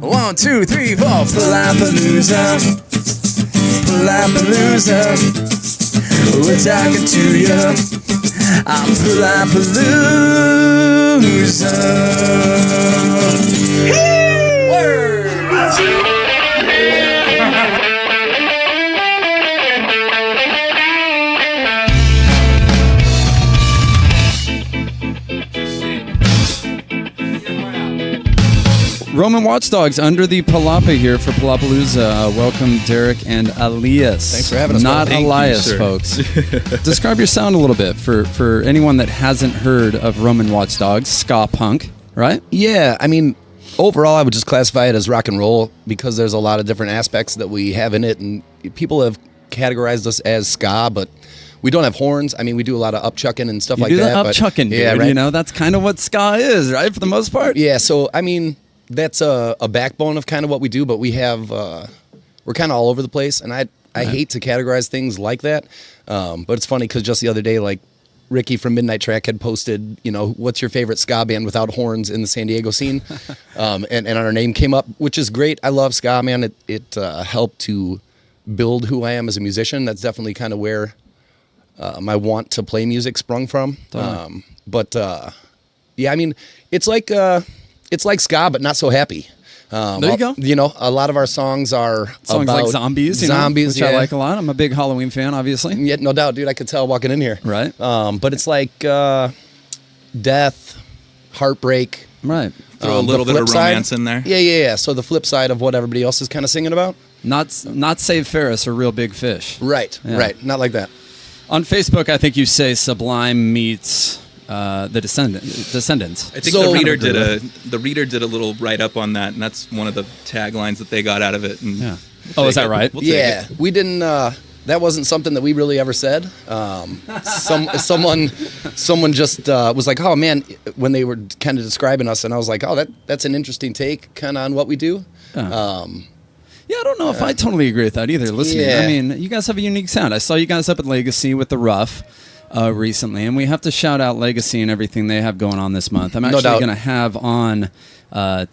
1, 2, 3, 4. Palapalooza, Palapalooza. We're talking to you. I'm Palapalooza. Hey! Word! Roman Watchdogs under the palapa here for Palapalooza. Welcome, Derek and Elias. Thanks for having us. Not Elias, you, folks. Describe your sound a little bit for anyone that hasn't heard of Roman Watchdogs. Ska punk, right? Yeah, I mean, overall, I would just classify it as rock and roll because there's a lot of different aspects that we have in it, and people have categorized us as ska, but we don't have horns. I mean, we do a lot of upchucking and stuff You like do that. the upchucking, dude. Yeah, right. You know, that's kind of what ska is, right? For the most part. Yeah, so I mean, that's a backbone of kind of what we do, but we have we're kind of all over the place, and I hate to categorize things like that, but it's funny because just the other day, like Ricky from Midnight Track had posted, you know, what's your favorite ska band without horns in the San Diego scene, and our name came up, which is great. I love ska, man. It helped to build who I am as a musician. That's definitely kind of where my want to play music sprung from. But yeah, I mean, it's like ska, but not so happy. There you go. You know, a lot of our songs are Songs about like zombies, zombies, which I like a lot. I'm a big Halloween fan, obviously. Yeah, no doubt, dude. I could tell walking in here. Right. But it's like death, heartbreak. Right. Throw a little bit of romance in there. Yeah. So the flip side of what everybody else is kind of singing about. Not Save Ferris or Real Big Fish. Right. Yeah. Right. Not like that. On Facebook, I think you say Sublime meets the Descendants. I think So- the reader did a little write up on that, and that's one of the taglines that they got out of it. And Yeah. Oh, is that right? We'll take Yeah, it. we didn't. That wasn't something that we really ever said. Someone just was like, "Oh man," when they were kind of describing us, and I was like, "Oh, that's an interesting take, kind of on what we do." Yeah, I don't know if I totally agree with that either. Listening, Yeah. I mean, you guys have a unique sound. I saw you guys up at Legacy with the Rough recently, and we have to shout out Legacy and everything they have going on this month. I'm actually doubt. going to have on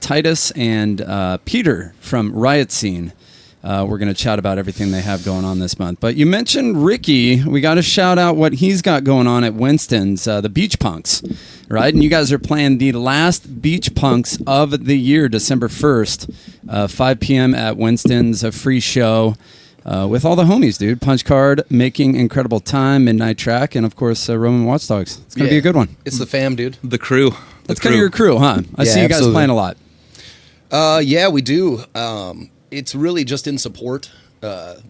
Titus and Peter from Riot Scene. We're going to chat about everything they have going on this month. But you mentioned Ricky. We got to shout out what he's got going on at Winston's, the Beach Punks, right? And you guys are playing the last Beach Punks of the year, December 1st, 5 p.m. at Winston's, a free show with all the homies, dude. Punch Card, Making Incredible Time, Midnight Track, and, of course, Roman Watchdogs. It's going to be a good one. It's the fam, dude. The crew. That's kind of your crew, huh? I see you guys absolutely. playing a lot. Yeah, we do. It's really just in support.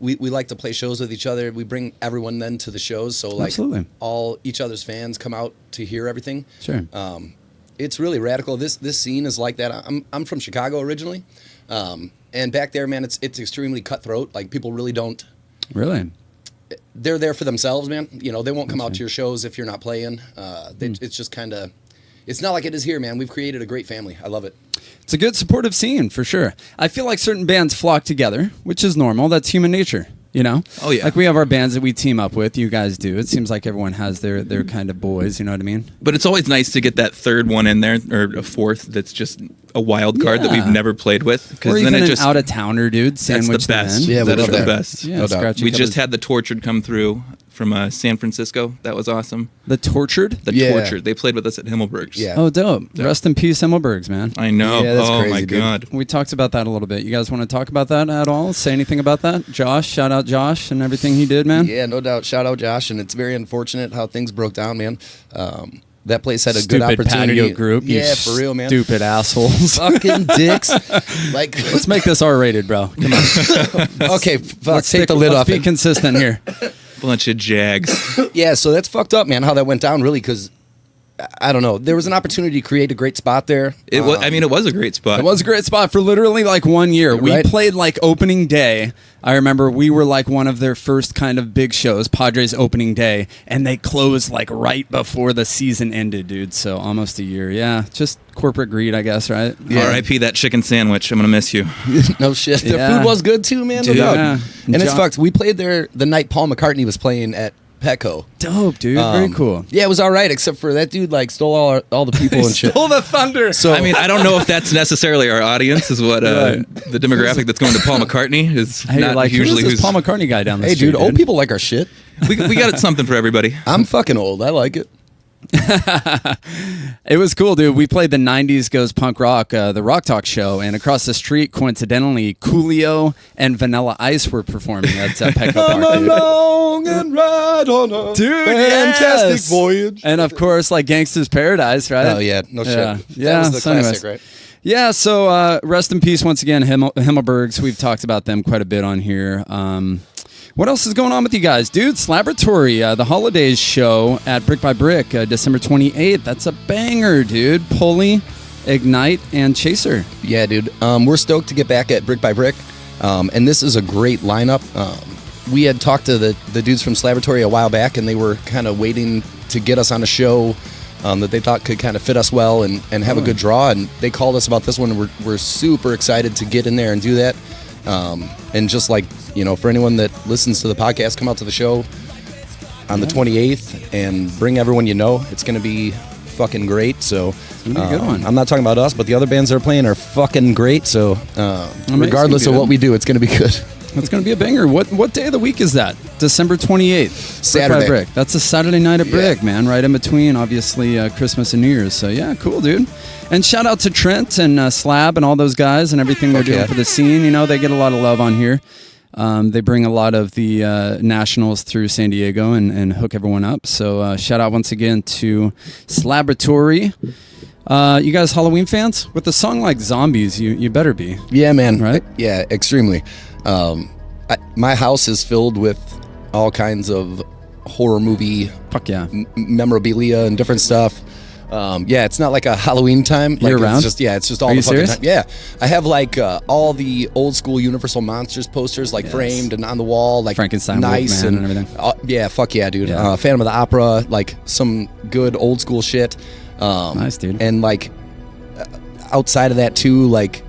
We like to play shows with each other. We bring everyone then to the shows, so like Absolutely. all each other's fans come out to hear everything. Sure. It's really radical. This scene is like that. I'm from Chicago originally, and back there, man, it's extremely cutthroat. Like people really don't. Really? They're there for themselves, man. You know, they won't come out to your shows if you're not playing. It's just kind of. It's not like it is here, man. We've created a great family. I love it. It's a good supportive scene, for sure. I feel like certain bands flock together, which is normal. That's human nature, you know? Oh, yeah. Like we have our bands that we team up with. You guys do. It seems like everyone has their kind of boys, you know what I mean? But it's always nice to get that third one in there, or a fourth that's just a wild card that Yeah. we've never played with. Or Because even then it an just out-of-towner, dude, that's sandwich the best. them in. Yeah, we that is love the that. best. Yeah, No doubt. scratchy We just covers. had the Tortured come through from San Francisco. That was awesome. The Tortured? The Yeah. Tortured. They played with us at Himmelberg's. Yeah. Oh, dope. Rest in peace, Himmelbergs, man. I know. Yeah, that's oh crazy, my dude. God. We talked about that a little bit. You guys want to talk about that at all? Say anything about that? Josh, shout out Josh and everything he did, man. Yeah, no doubt. Shout out Josh, and it's very unfortunate how things broke down, man. That place had a good Stupid opportunity. patio group. you Yeah, for real, man. Stupid assholes. Fucking dicks. Like, Let's make this R-rated, bro. Come on. okay, fuck, take the lid let's off be it. consistent here. Bunch of jags. Yeah, so that's fucked up, man. How that went down, really, because I don't know. There was an opportunity to create a great spot there. It was. I mean, it was a great spot. It was a great spot for literally like 1 year. We Right. played like opening day. I remember we were like one of their first kind of big shows, Padres opening day, and they closed like right before the season ended, dude. So almost a year. Yeah, just corporate greed, I guess, right? Yeah. R.I.P. that chicken sandwich. I'm gonna miss you. No shit. The Yeah. food was good too, man. No Dude. doubt. Yeah. And it's Jo- fucked. We played there the night Paul McCartney was playing at Petco. Dope, dude. Very cool. Yeah, it was all right, except for that dude like stole all the people and shit. Stole the thunder. So I mean, I don't know if that's necessarily our audience, is what Right. the demographic that's going to Paul McCartney is Hey, not like, usually who's this Paul McCartney guy down the hey, street? dude, old people like our shit. we got something for everybody. I'm fucking old. I like it. It was cool, dude. We played the 90s Goes Punk Rock, the Rock Talk show, and across the street, coincidentally, Coolio and Vanilla Ice were performing at Petco Come Park, dude. along and ride on a fantastic yes. voyage. And of course, like Gangsta's Paradise, right? Oh yeah, no shit. Yeah. That was the So classic, anyways. right? Yeah, so rest in peace once again, Himmelbergs. We've talked about them quite a bit on here. What else is going on with you guys? Dude, Slaboratory, the holidays show at Brick by Brick, December 28th. That's a banger, dude. Pulley, Ignite, and Chaser. Yeah, dude. We're stoked to get back at Brick by Brick, and this is a great lineup. We had talked to the dudes from Slaboratory a while back, and they were kind of waiting to get us on a show that they thought could kind of fit us well and have a good draw. And they called us about this one. And we're super excited to get in there and do that. And just like, you know, for anyone that listens to the podcast, come out to the show on the 28th and bring everyone you know. It's going to be fucking great. So gonna be a good one. I'm not talking about us, but the other bands that are playing are fucking great. So regardless of dude. what we do, it's going to be good. That's going to be a banger. What day of the week is that? December 28th. Saturday. Brick by Brick. That's a Saturday night at Brick, man. Right in between, obviously, Christmas and New Year's. So, yeah, cool, dude. And shout out to Trent and Slab and all those guys and everything they're doing yeah. for the scene. You know, they get a lot of love on here. They bring a lot of the nationals through San Diego and hook everyone up. So, shout out once again to Slaboratory. You guys Halloween fans? With a song like Zombies, you better be. Yeah, man. Right? Yeah, extremely. My house is filled with all kinds of horror movie Fuck yeah. memorabilia and different stuff. Yeah, it's not like a Halloween time. Like, Year-round? It's just all Are the you fucking serious? time. Yeah, I have like all the old school Universal Monsters posters, like Yes. framed and on the wall, like Frankenstein, nice Wolfman, and everything. Yeah, fuck yeah, dude. Yeah. Phantom of the Opera, like some good old school shit. Nice, dude. And like outside of that too, like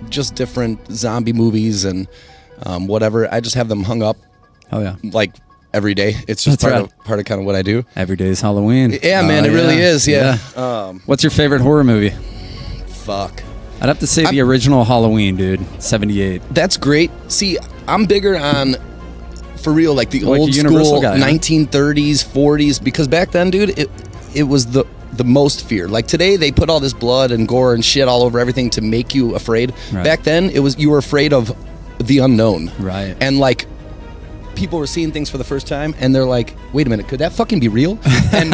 just different zombie movies and whatever. I just have them hung up Oh, yeah. like every day. It's just That's part of kind of what I do. Every day's Halloween. Yeah, man, it really is. Yeah. What's your favorite horror movie? Fuck. I'd have to say the original Halloween, dude. 78. That's great. See, I'm bigger on, for real, like the Like a old Universal school guy, huh? 1930s, 40s, because back then, dude, it was the most fear. Like today, they put all this blood and gore and shit all over everything to make you afraid. Right. Back then, you were afraid of the unknown. Right. And like, people were seeing things for the first time, and they're like, "Wait a minute, could that fucking be real?" And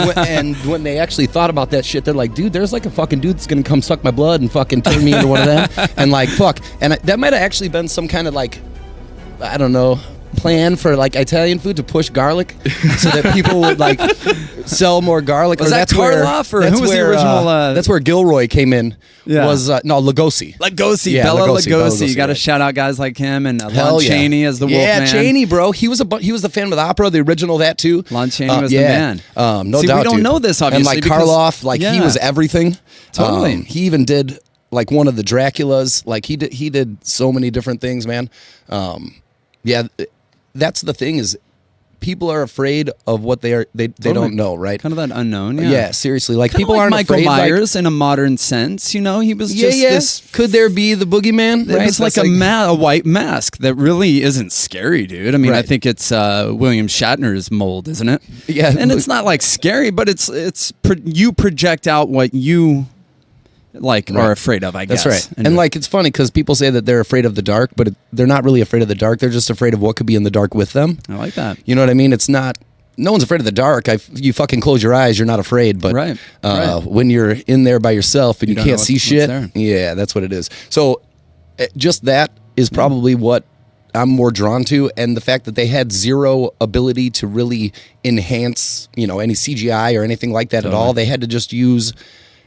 when they actually thought about that shit, they're like, "Dude, there's like a fucking dude that's gonna come suck my blood and fucking turn me into one of them." And like, fuck. And that might have actually been some kind of like, I don't know, plan for like Italian food to push garlic, so that people would like sell more garlic. Was that Karloff, or who was the original? That's where Gilroy came in. Yeah. Was no Lugosi. Lugosi, Yeah, Bela Lugosi, Lugosi. You got to right. shout out guys like him and Hell Lon yeah. Chaney as the Yeah, Wolfman. Chaney, bro. He was the Phantom of the Opera, the original, that too. Lon Chaney was the yeah. man. No See, doubt, we don't dude. know this, obviously, And like because- Karloff, like he Yeah. was everything. Totally. He even did like one of the Draculas. Like he did so many different things, man. Yeah, that's the thing is, people are afraid of what they don't know, right? Kind of that unknown. Yeah, seriously. Like Kinda people like aren't Michael afraid. Myers in a modern sense. You know, he was Yeah, just yeah. this. Could there be the boogeyman? It Right? was like That's a white mask that really isn't scary, dude. I mean, I Right. think it's William Shatner's mold, isn't it? Yeah, and but- it's not like scary, but you project out what you like are Right. afraid of. I guess That's right. And like it's funny because people say that they're afraid of the dark, but they're not really afraid of the dark. They're just afraid of what could be in the dark with them. I like that. You know what I mean? It's not. No one's afraid of the dark. You fucking close your eyes, you're not afraid. But Right. when you're in there by yourself and you don't know can't see what's shit, there. yeah, that's what it is. So just that is probably what I'm more drawn to, and the fact that they had zero ability to really enhance, any CGI or anything like that at all. They had to just use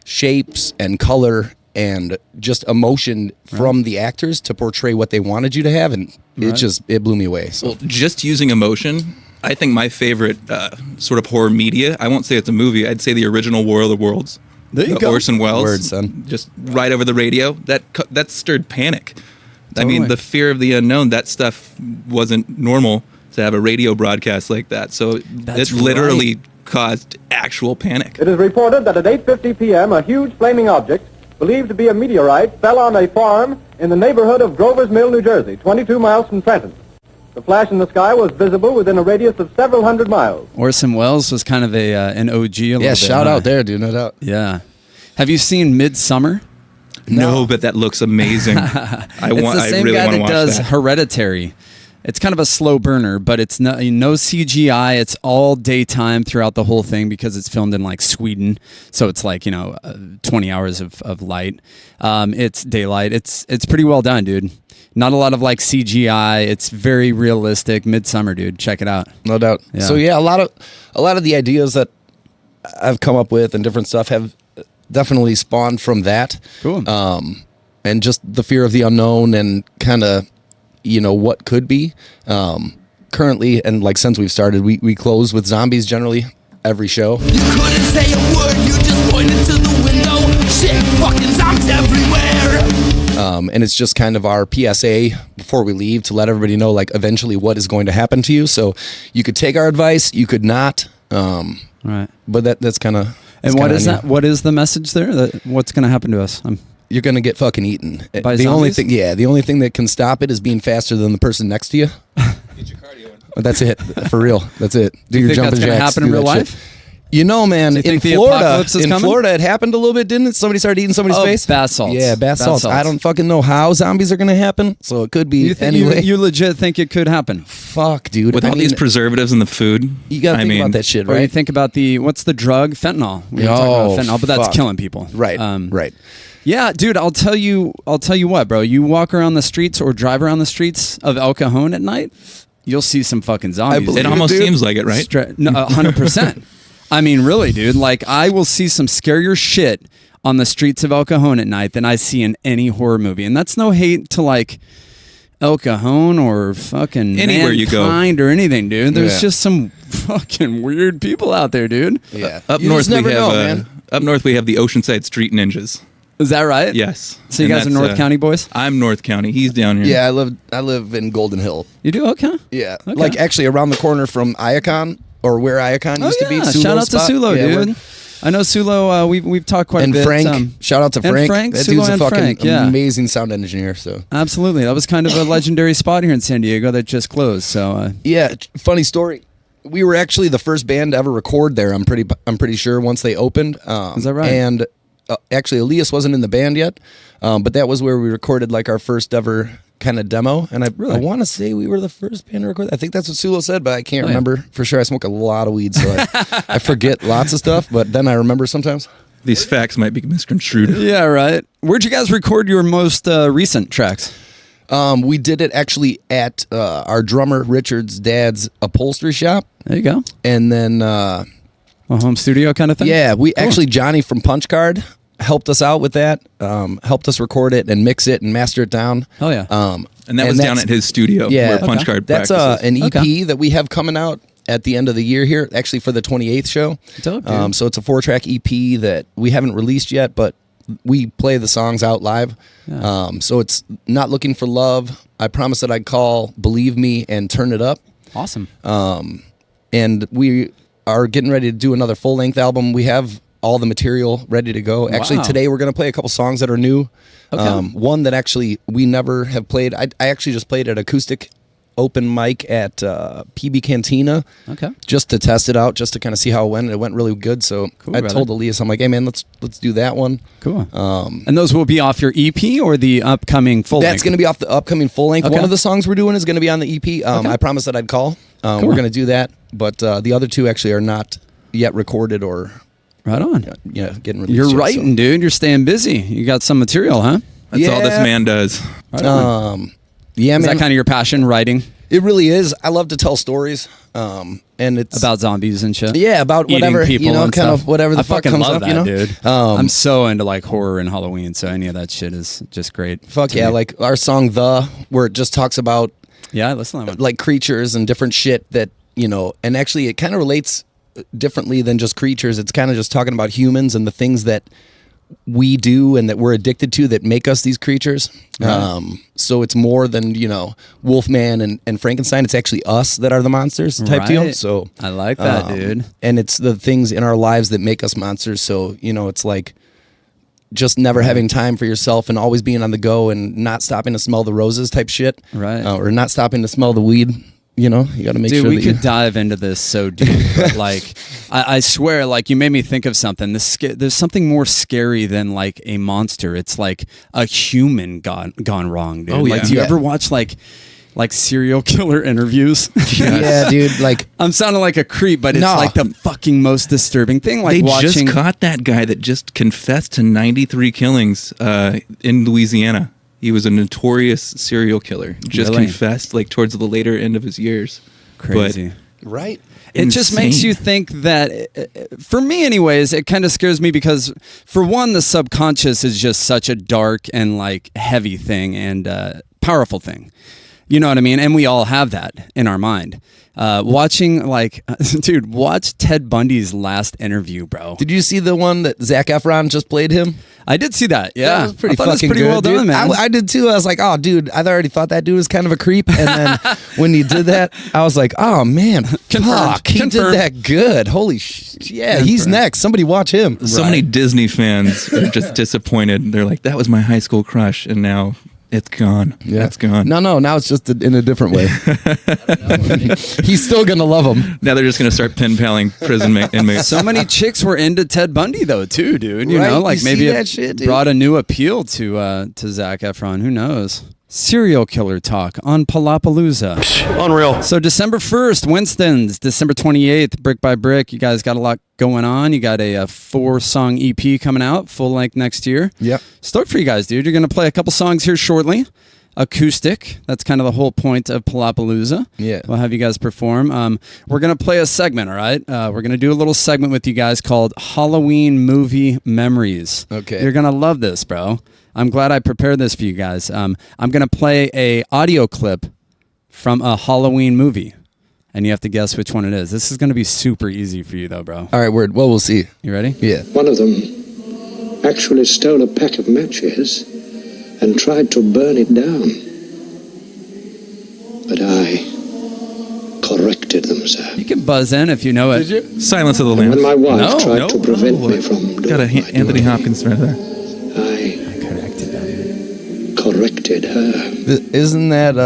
shapes and color and just emotion from the actors to portray what they wanted you to have, and it blew me away. So. Well, just using emotion, I think my favorite sort of horror media, I won't say it's a movie, I'd say the original War of the Worlds. There you the go. Orson Welles. Word, son. Just right over the radio. That stirred panic. I Totally. mean, the fear of the unknown, that stuff wasn't normal to have a radio broadcast like that. So That's it literally caused actual panic. It is reported that at 8:50 p.m. a huge flaming object, believed to be a meteorite, fell on a farm in the neighborhood of Grover's Mill, New Jersey, 22 miles from Trenton. The flash in the sky was visible within a radius of several hundred miles. Orson Welles was kind of an OG a little bit. Yeah, shout out there, dude, no doubt. Yeah. Have you seen Midsummer? No, but that looks amazing. I It's the same really guy want to that watch does that. Hereditary. It's kind of a slow burner, but it's no CGI. It's all daytime throughout the whole thing because it's filmed in like Sweden. So it's like, 20 hours of light. It's daylight. It's pretty well done, dude. Not a lot of like CGI. It's very realistic. Midsummer, dude. Check it out. No doubt. Yeah. So yeah, a lot of the ideas that I've come up with and different stuff have definitely spawned from that. Cool. And just the fear of the unknown and kind of, what could be. Currently, and like since we've started, we close with zombies generally every show. You couldn't say a word, you just pointed to the window. Shit, fucking zombies everywhere. And it's just kind of our PSA before we leave to let everybody know, like, eventually what is going to happen to you. So you could take our advice, you could not. Right. But that's kind of. And what is that? What is the message there? What's going to happen to us? You're going to get fucking eaten. By the only zombies? thing, the only thing that can stop it is being faster than the person next to you. Get your cardio in. But that's it. For real. That's it. Do you your think jumping that's gonna jacks. happen in do real that life? shit. Man, Do you in think the Florida, apocalypse is coming? Florida, it happened a little bit, didn't it? Somebody started eating somebody's Oh, face. bath salts. Yeah, bath Bath salts. salts. I don't fucking know how zombies are going to happen, so it could be You think anyway. you legit think it could happen? Fuck, dude. With all these preservatives in the food, you got to think about that shit, Or you right? think about what's the drug? Fentanyl. We were talking about fentanyl, but that's fuck. killing people. Right, Um, right. Yeah, dude, I'll tell you what, bro. You walk around the streets or drive around the streets of El Cajon at night, you'll see some fucking zombies. believe it almost dude. seems like it, right? No, 100%. I mean, really, dude. Like, I will see some scarier shit on the streets of El Cajon at night than I see in any horror movie. And that's no hate to, like, El Cajon or fucking Anywhere you go. Mankind or anything, dude. There's Yeah. just some fucking weird people out there, dude. Yeah. Up You north just never we have know, man. up north we have the Oceanside Street Ninjas. Is that right? Yes. So you And guys are that's, North County boys? I'm North County. He's down here. Yeah, I live in Golden Hill. You do? Okay. Yeah. Okay. Like, actually, around the corner from Iacon, or where Iacon used to be. Shout Sulo's out to spot. Sulo, Yeah, dude. I know Sulo. We've talked quite And a bit. Frank. Shout out to and Frank. Frank, That Sulo dude's a and fucking Frank, yeah. amazing sound engineer. So Absolutely, that was kind of a legendary spot here in San Diego that just closed. So yeah, funny story. We were actually the first band to ever record there. I'm pretty sure once they opened. Is that right? And actually, Elias wasn't in the band yet, but that was where we recorded like our first ever kind of demo. And I want to say we were the first band to record. I think that's what Sulo said, but I can't remember for sure. I smoke a lot of weed, so I forget lots of stuff. But then I remember sometimes. These facts might be misconstrued. yeah, right. Where'd you guys record your most recent tracks? We did it actually at our drummer Richard's dad's upholstery shop, There you go. and then A home studio kind of thing. yeah, we actually Johnny from Punch Card helped us out with that. Helped us record it and mix it and master it down. Oh yeah. And that was down that's- at his studio where Punch Card That's practices. an EP Okay. that we have coming out at the end of the year here, actually for the 28th show. Dope, dude. So it's a 4-track EP that we haven't released yet, but we play the songs out live. So it's Not Looking for Love, I Promise That I'd Call, Believe Me, and Turn It Up. Awesome. And we are getting ready to do another full-length album. We have all the material ready to go. Actually, Wow. today we're going to play a couple songs that are new. Okay. One that actually we never have played. I actually just played an acoustic open mic at PB Cantina. Okay. Just to test it out, just to kind of see how it went. It went really good. So Cool, I brother. told Elias, I'm like, hey man, let's do that one. Cool. And those will be off your EP or the upcoming full That's length? going to be off the upcoming full length. Okay. One of the songs we're doing is going to be on the EP. Okay. I Promise That I'd Call. Cool. We're going to do that, but the other two actually are not yet recorded or Right on. getting released. You're yet, writing, dude. You're staying busy. You got some material, huh? That's all this Yeah. man does. Right on. Yeah, Is man. that kind of your passion, writing It really is. I love to tell stories, and it's about zombies and shit? yeah about Eating whatever people kind and stuff. of whatever the I fuck fucking comes love up. that, Dude. I'm so into like horror and Halloween, so any of that shit is just great. Fuck to yeah, me. like our song where it just talks about yeah, I listen to that one. like creatures and different shit that and actually it kind of relates differently than just creatures. It's kind of just talking about humans and the things that we do and that we're addicted to that make us these creatures. So it's more than, Wolfman and Frankenstein. It's actually us that are the monsters type deal. So I like that, dude. And it's the things in our lives that make us monsters. So, it's like just never having time for yourself and always being on the go and not stopping to smell the roses type shit. Right. Or not stopping to smell the weed. You got to make Dude, sure we that could dive into this so deep, but like, I swear, like you made me think of something. There's something more scary than like a monster. It's like a human gone wrong, dude. Oh, yeah. Like, do you ever watch like serial killer interviews? Yeah, dude. Like, I'm sounding like a creep, but it's like the fucking most disturbing thing. Like They watching. just caught that guy that just confessed to 93 killings in Louisiana. He was a notorious serial killer. Just Really? confessed like towards the later end of his years. Crazy. right. It just makes Insane. you think that, for me anyways, it kind of scares me because, for one, the subconscious is just such a dark and like heavy thing and powerful thing. You know what I mean? And we all have that in our mind. Watching dude, watch Ted Bundy's last interview, bro. Did you see the one that Zac Efron just played him? I did see that. Yeah, That was pretty I thought it was fucking pretty good, well dude. done, man. I did too. I was like, oh, dude, I already thought that dude was kind of a creep. And then when he did that, I was like, oh, man, fuck, he Confirmed. did that good. Holy shit. Yeah, he's next. Somebody watch him. So many Disney fans are just disappointed. They're like, that was my high school crush, and now it's gone. Yeah. It's gone. No, now it's just in a different way. He's still going to love him. Now they're just going to start pen-paling prison inmates. So many chicks were into Ted Bundy though, too, dude. You Right? know, like You maybe see it that shit, dude? brought a new appeal to Zac Efron. Who knows? Serial killer talk on Palapalooza. Unreal. So December 1st, Winston's. December 28th, Brick by Brick. You guys got a lot going on. You got a 4-song EP coming out, full length next year. Yep. Stoked for you guys, dude. You're going to play a couple songs here shortly. Acoustic. That's kind of the whole point of Palapalooza. Yeah. We'll have you guys perform. We're going to play a segment, all right? We're going to do a little segment with you guys called Halloween Movie Memories. Okay. You're going to love this, bro. I'm glad I prepared this for you guys. I'm going to play a audio clip from a Halloween movie, and you have to guess which one it is. This is going to be super easy for you, though, bro. All right, word. Well, we'll see. You ready? Yeah. One of them actually stole a pack of matches and tried to burn it down. But I corrected them, sir. You can buzz in if you know it. Did you? Silence of the When Lambs. my wife No, tried to prevent me from doing Got a my Anthony duty, Hopkins right there. I corrected her. Isn't that,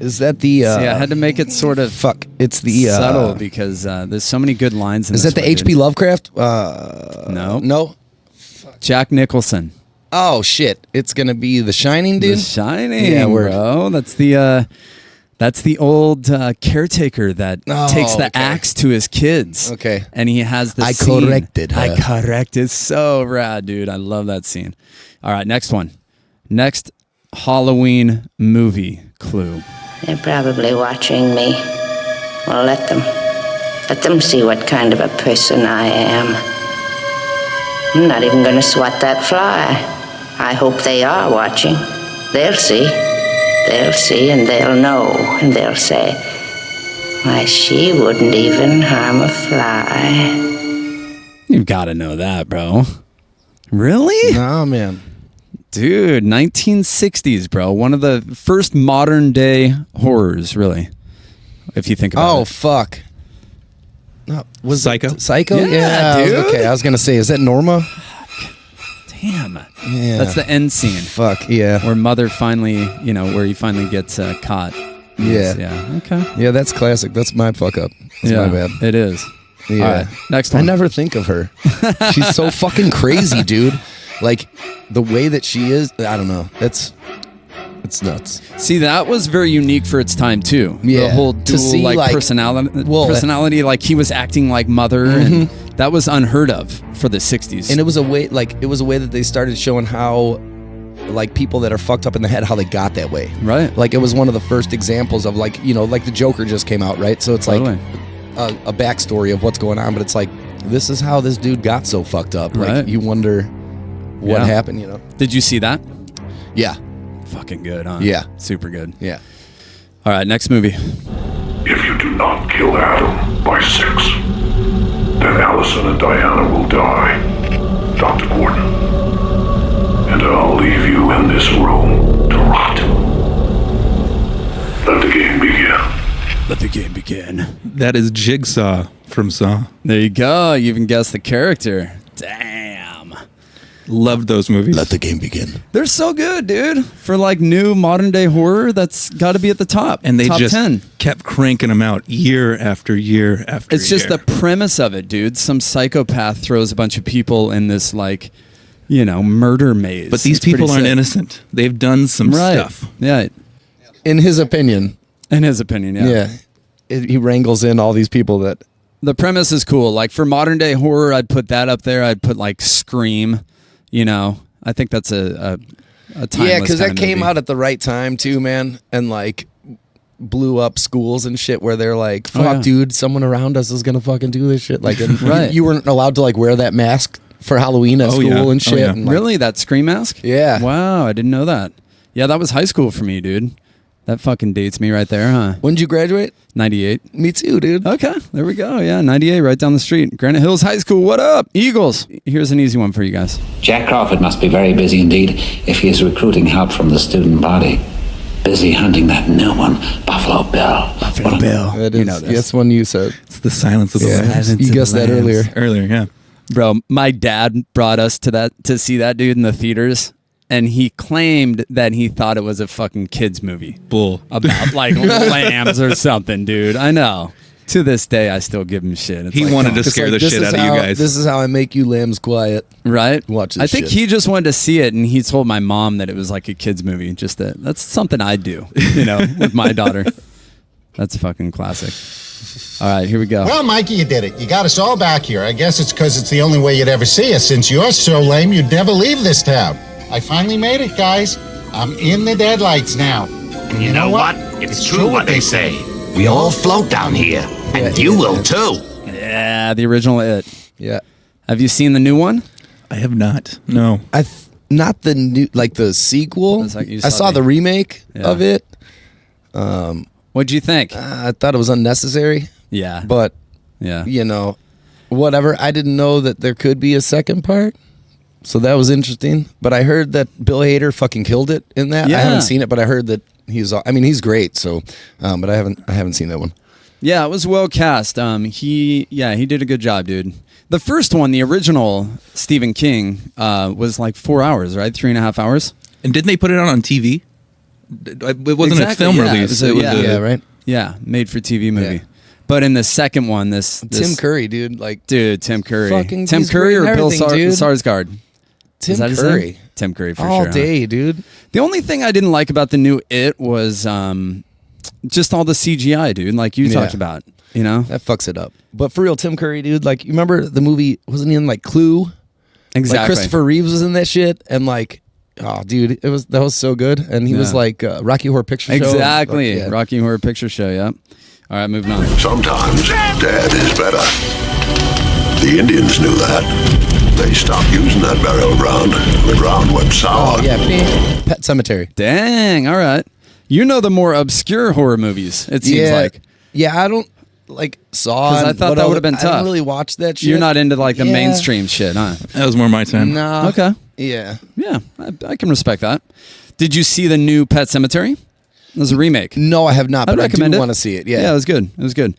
is that the, See, I had to make it sort of fuck, it's the, subtle because there's so many good lines in is this that the one, H.P. dude. Lovecraft? No. No? Jack Nicholson. Oh, shit. It's going to be The Shining, dude? The Shining, Yeah, word. bro. That's the old caretaker that takes the okay. axe to his kids. Okay. And he has the I scene. corrected her. I corrected. So rad, dude. I love that scene. All right, next one. Next Halloween movie clue. They're probably watching me. Well, let them. Let them see what kind of a person I am. I'm not even going to swat that fly. I hope they are watching. They'll see. They'll see and they'll know. And they'll say, why, she wouldn't even harm a fly. You've got to know that, bro. Really? Oh, man. Dude, 1960s, bro. One of the first modern day horrors, really. If you think about Oh, it. fuck. No, was Psycho? it Psycho? Yeah, dude. Okay, I was going to say, is that Norma? Damn. Yeah. That's the end scene. Fuck, yeah. Where mother finally, where he finally gets caught. Yeah. Yeah. Okay. Yeah, that's classic. That's my fuck up. That's yeah, my bad. It is. Yeah. All right. Next I one. never think of her. She's so fucking crazy, dude. Like, the way that she is, I don't know. It's nuts. See, that was very unique for its time too. Yeah. The whole To dual see, personality, like he was acting like mother, and that was unheard of for the 60s. And it was a way, that they started showing how, like, people that are fucked up in the head, how they got that way. Right. Like, it was one of the first examples of, like, like the Joker just came out, right? So it's Totally. like a backstory of what's going on, but it's like, this is how this dude got so fucked up. Like, Right. you wonder what Yeah. happened, Did you see that? Yeah. Fucking good, huh? Yeah. Super good. Yeah. All right, next movie. If you do not kill Adam by 6, then Allison and Diana will die, Dr. Gordon. And I'll leave you in this room to rot. Let the game begin. Let the game begin. That is Jigsaw from Saw. There you go. You even guessed the character. Damn. Loved those movies. Let the game begin. They're so good, dude. For like new modern day horror, that's got to be at the top. And they top just 10. kept cranking them out year after year after It's just year. the premise of it, dude. Some psychopath throws a bunch of people in this like, murder maze. But these It's pretty people aren't sick. innocent. They've done some stuff. Yeah. In his opinion. In his opinion, yeah. He wrangles in all these people that... The premise is cool. Like for modern day horror, I'd put that up there. I'd put like Scream. I think that's a timeless Yeah, because that kind of came movie. out at the right time too, man. And like blew up schools and shit where they're like, fuck, yeah. dude, someone around us is going to fucking do this shit. Like, and Right. you weren't allowed to like wear that mask for Halloween at school yeah. and shit. Oh, yeah. And, like, Really? That Scream mask? Yeah. Wow, I didn't know that. Yeah, that was high school for me, dude. That fucking dates me right there, huh? When did you graduate? 98. Me too, dude. Okay, there we go. Yeah, 98, right down the street. Granite Hills High School, what up? Eagles. Here's an easy one for you guys. Jack Crawford must be very busy indeed if he is recruiting help from the student body. Busy hunting that new one, Buffalo Bill. Buffalo Bill. That You is, know this. yes, one you said. It's the Silence of the Yeah, Lambs. you guessed that earlier. Earlier, yeah. Bro, my dad brought us to see that dude in the theaters, and he claimed that he thought it was a fucking kids movie. Bull. About like lambs or something, dude. I know. To this day, I still give him shit. It's He like, wanted oh, to It's scare like, the this shit is out of you how- guys. This is how I make you lambs quiet. right? Watch this I think shit. he just wanted to see it, and he told my mom that it was like a kids movie. Just that's something I do, with my daughter. That's fucking classic. All right, here we go. Well, Mikey, you did it. You got us all back here. I guess it's because it's the only way you'd ever see us. Since you're so lame, you'd never leave this town. I finally made it, guys. I'm in the deadlights now. And you know what? It's true what they say. We all float down here. And you will too. Yeah, the original It. Yeah. Have you seen the new one? I have not. No. Not the new, like the sequel. It's like you I saw saw the- the remake Yeah. of it. What'd you think? I thought it was unnecessary, Yeah, but yeah. whatever. I didn't know that there could be a second part, so that was interesting. But I heard that Bill Hader fucking killed it in that. Yeah. I haven't seen it, but I heard that he's great. So, but I haven't seen that one. Yeah, it was well cast. He did a good job, dude. The first one, the original Stephen King, was like 4 hours, right? 3.5 hours. And didn't they put it on TV? It wasn't a film yeah. release. It was It was Yeah, right. Yeah, made for TV movie. Yeah. But in the second one, this Tim Curry, dude, like Tim Curry, Fucking- Tim he's Curry great or in Bill everything, dude. Sarsgaard. Tim Is that his Curry name? Tim Curry for all sure. huh? day, dude. The only thing I didn't like about the new It was just all the CGI, dude. Like you talked about, That fucks it up. But for real, Tim Curry, dude, like you remember the movie? Wasn't he in like Clue? Exactly. Like Christopher Reeves was in that shit, and like, oh, dude, that was so good. And he was like Rocky Horror Picture Show. Exactly. Yeah. Rocky Horror Picture Show. Yep. All right, moving on. Sometimes Dad is better. The Indians knew that. They stopped using that burial ground. The ground went sour. Oh yeah, Pet Cemetery. Dang. All right. You know the more obscure horror movies. It seems like. Yeah, I don't like Saw. 'Cause I and thought what that other- would've been I didn't tough. really watch that shit. You're not into like the Yeah. mainstream shit, huh? That was more my time. No. Okay. Yeah. Yeah, I can respect that. Did you see the new Pet Cemetery? It was a remake. No, I have not, I'd but I recommend do it. want to see it. Yeah. Yeah, it was good. It was good.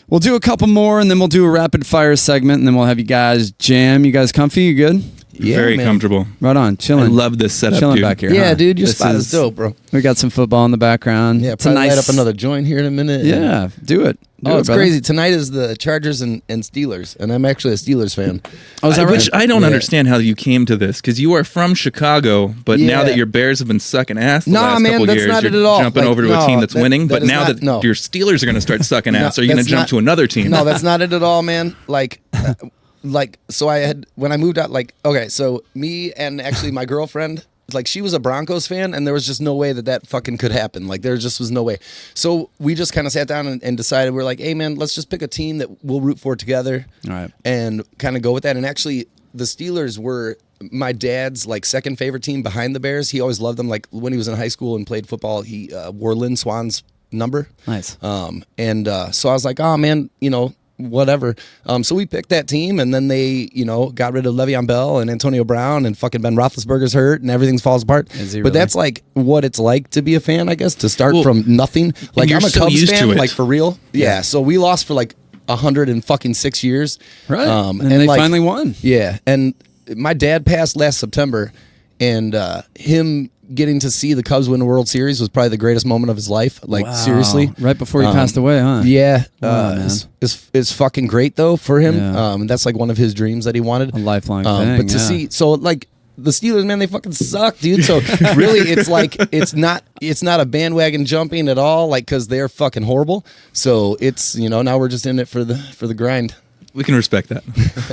We'll do a couple more, and then we'll do a rapid fire segment, and then we'll have you guys jam. You guys comfy? You good? Yeah, Very man. comfortable. Right on. I Chilling. love this setup, Chilling dude. back here. Yeah, huh? dude, your This spot is dope, bro. We got some football in the background. Yeah, it's a probably nice. light up another joint here in a minute. Yeah, do it. Do Oh, it, it's brother. crazy. Tonight is the Chargers and Steelers, and I'm actually a Steelers fan. Oh, is that right? Which I don't Yeah. understand how you came to this, because you are from Chicago, but now Yeah. that your Bears have been sucking ass the Nah, last man, couple that's years, not you're it at all. jumping Like, over to no, a team that's that- winning. that But is now not- that no. your Steelers are going to start sucking ass, are you going to that's jump not- to another team? No, that's not it at all, man. Like, so I had, when I moved out, like, okay, so me and actually my girlfriend, like, she was a Broncos fan, and there was just no way that fucking could happen. Like, there just was no way. So we just kind of sat down and decided, we're like, hey, man, let's just pick a team that we'll root for together. All right. And kind of go with that. And actually, the Steelers were my dad's like second favorite team behind the Bears. He always loved them. Like when he was in high school and played football, he wore Lynn Swan's number. Nice. So I was like, oh man, whatever. So we picked that team, and then they, got rid of Le'Veon Bell and Antonio Brown, and fucking Ben Roethlisberger's hurt, and everything falls apart. Is he But really? that's like what it's like to be a fan, I guess, to start from nothing. Like you're I'm a so Cubs used to fan, it. like for real. Yeah. So we lost for like 106 years. Right. And they like, finally won. Yeah. And my dad passed last September, and him getting to see the Cubs win the World Series was probably the greatest moment of his life. Like, Wow. seriously. Right before he passed away, huh? Yeah. Wow, man. It's fucking great, though, for him. Yeah. And that's like one of his dreams that he wanted. A lifelong thing, But to yeah. see, so like, the Steelers, man, they fucking suck, dude. So really, it's like it's not a bandwagon jumping at all, like, because they're fucking horrible. So it's now we're just in it for the grind. We can respect that.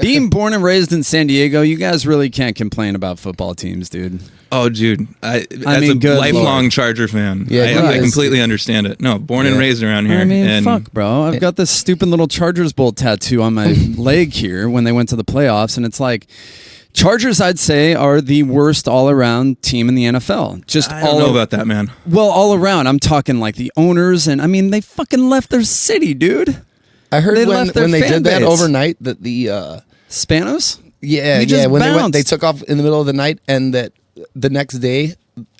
Being born and raised in San Diego, you guys really can't complain about football teams, dude. Oh, dude. As mean, a good lifelong Lord. Charger fan, Yeah, I guys. completely understand it. No, born and Yeah. raised around here. I mean, and fuck, bro. I've got this stupid little Chargers Bowl tattoo on my leg here when they went to the playoffs, and it's like, Chargers, I'd say, are the worst all-around team in the NFL. Just I don't know about that, man. Well, all around. I'm talking like the owners, and I mean, they fucking left their city, dude. I heard They when left their they fan did that base. overnight that the Spanos? yeah He just when bounced. they took off in the middle of the night, and that the next day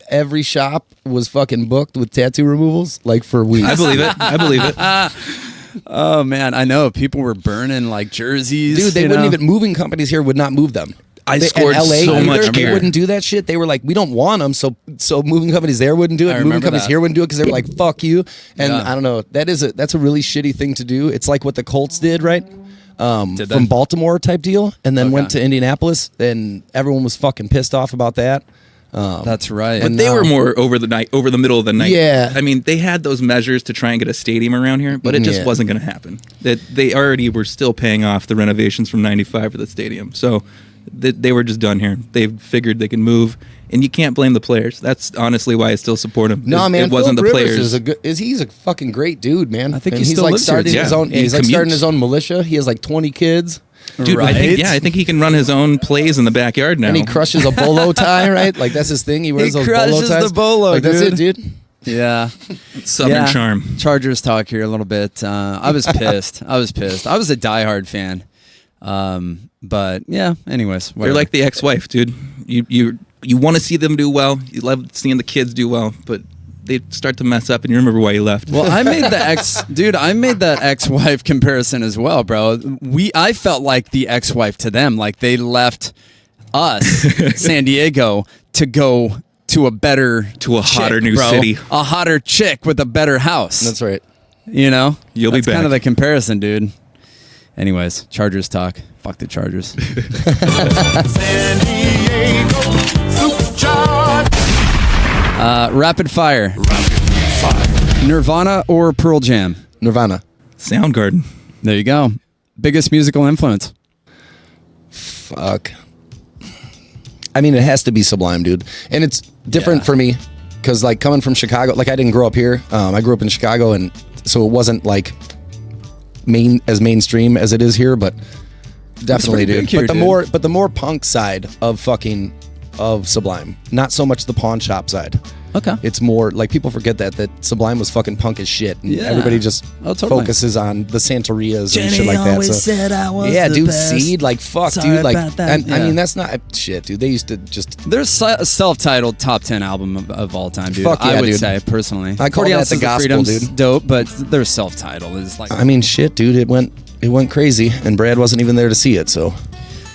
every shop was fucking booked with tattoo removals like for weeks. I believe it. I believe it. Oh man, I know people were burning like jerseys. Dude, they wouldn't even moving companies here would not move them. I They- scored in LA, so either, much they gear. wouldn't do that shit. They were like, we don't want them, so moving companies there wouldn't do it. I Moving remember companies that. here wouldn't do it because they were like, fuck you. And Yeah. I don't know. That's a really shitty thing to do. It's like what the Colts did, right? Did they? From Baltimore type deal, and then Okay. went to Indianapolis, and everyone was fucking pissed off about that. That's right. But they were more over the middle of the night. Yeah. I mean, they had those measures to try and get a stadium around here, but it just Yeah. wasn't going to happen. That they already were still paying off the renovations from '95 for the stadium, so they were just done here. They figured they could move, and you can't blame the players. That's honestly why I still support them. No, man, it wasn't Philip the Rivers players. he's a fucking great dude, man. I think and he he's still like lives here, starting too. his own. Yeah, he He's like starting commutes. his own militia. He has like 20 kids, Dude, Right? I think he can run his own plays in the backyard now. and he crushes a bolo tie, right? Like that's his thing. He wears those bolo crushes ties. the bolo, like, that's it, dude. Yeah. Southern Yeah. charm. Chargers talk here a little bit. I was pissed. I was a diehard fan. But yeah, anyways. They're whatever. like the ex-wife, dude. You want to see them do well. You love seeing the kids do well, but they start to mess up, and you remember why you left. Well, I made that ex-wife comparison as well, bro. I felt like the ex-wife to them, like they left us, San Diego, to go to a better, To a hotter chick, new bro. city. a hotter chick with a better house. That's right. You know, You'll be That's kind back. of the comparison, dude. Anyways, Chargers talk. Fuck the Chargers. Rapid fire. Nirvana or Pearl Jam? Nirvana. Soundgarden. There you go. Biggest musical influence? Fuck. I mean, it has to be Sublime, dude. And it's different for me because, like, coming from Chicago, like, I didn't grow up here. I grew up in Chicago, and so it wasn't like mainstream as it is here, but definitely, pretty dude. big here, But the more punk side of Sublime, not so much the pawn shop side. Okay. It's more like people forget that Sublime was fucking punk as shit, and Yeah. everybody just Oh, totally. focuses on the Santerias and shit like that. So. said I was Yeah, dude, Seed, like, fuck, Sorry dude, like, about that. and I Yeah. mean, that's not shit, dude. They used to just, Their self-titled top 10 album of all time, dude. Fuck yeah, I would dude. say personally. I call 40 that Ounces the of gospel, Freedom's dude. dope, but their self-title is like. I mean, shit, dude, it went crazy, and Brad wasn't even there to see it, so.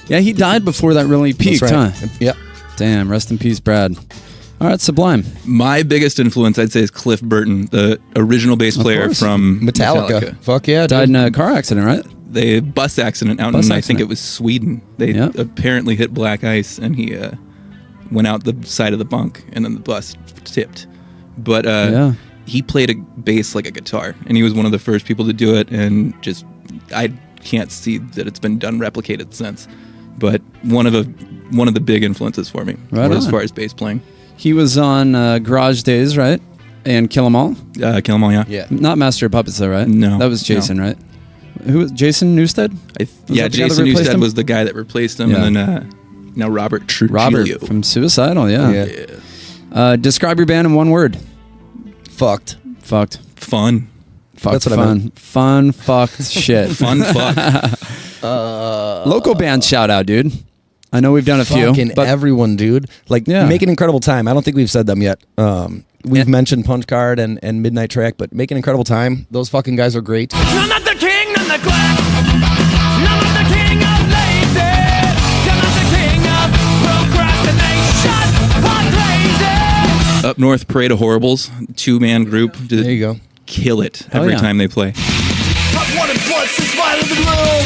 Yeah, he died before that really peaked, That's right. huh? Yeah. Damn, rest in peace, Brad. All right, Sublime. My biggest influence, I'd say, is Cliff Burton, the original bass player course. from Metallica. Fuck yeah, dude. Died in a car accident, right? The bus accident out Bus in, I accident. think it was Sweden. They Yep. apparently hit black ice, and he went out the side of the bunk, and then the bus tipped. But Yeah. he played a bass like a guitar, and he was one of the first people to do it, and just I can't see that it's been done replicated since. But one of the big influences for me, Right as on. far as bass playing. He was on Garage Days, right? And Kill 'Em All? Kill 'Em All, yeah. Yeah. Not Master of Puppets, though, right? No. That was Jason, right? Who was Jason Newsted? Yeah, that the guy that Jason replaced Newsted him? was the guy that replaced him, Yeah. and then now Robert Trujillo. Robert from Suicidal, yeah. Yeah. Describe your band in one word. Fucked. Fucked. Fun. That's what I meant. Fun fucked shit. Fun fuck. Local band shout out, dude. I know we've done a few. Fucking But everyone, dude. Like, Make an Incredible Time. I don't think we've said them yet. We've mentioned Punch Card and Midnight Track, but Make an Incredible Time. Those fucking guys are great. You're not the king of neglect. You're not the king of lazy. You're not the king of procrastination. I'm crazy. Up North, Parade of Horribles, 2-man group. There you go. Kill it every time they play. I've wanted blood since right in the room.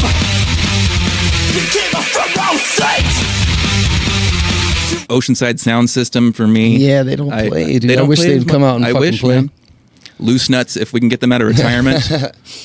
You came up from row 6. Oceanside Sound System for me. Yeah, they don't play, dude. They don't I wish play they'd as come out and I fucking wish, play. man. Loose Nuts, if we can get them out of retirement.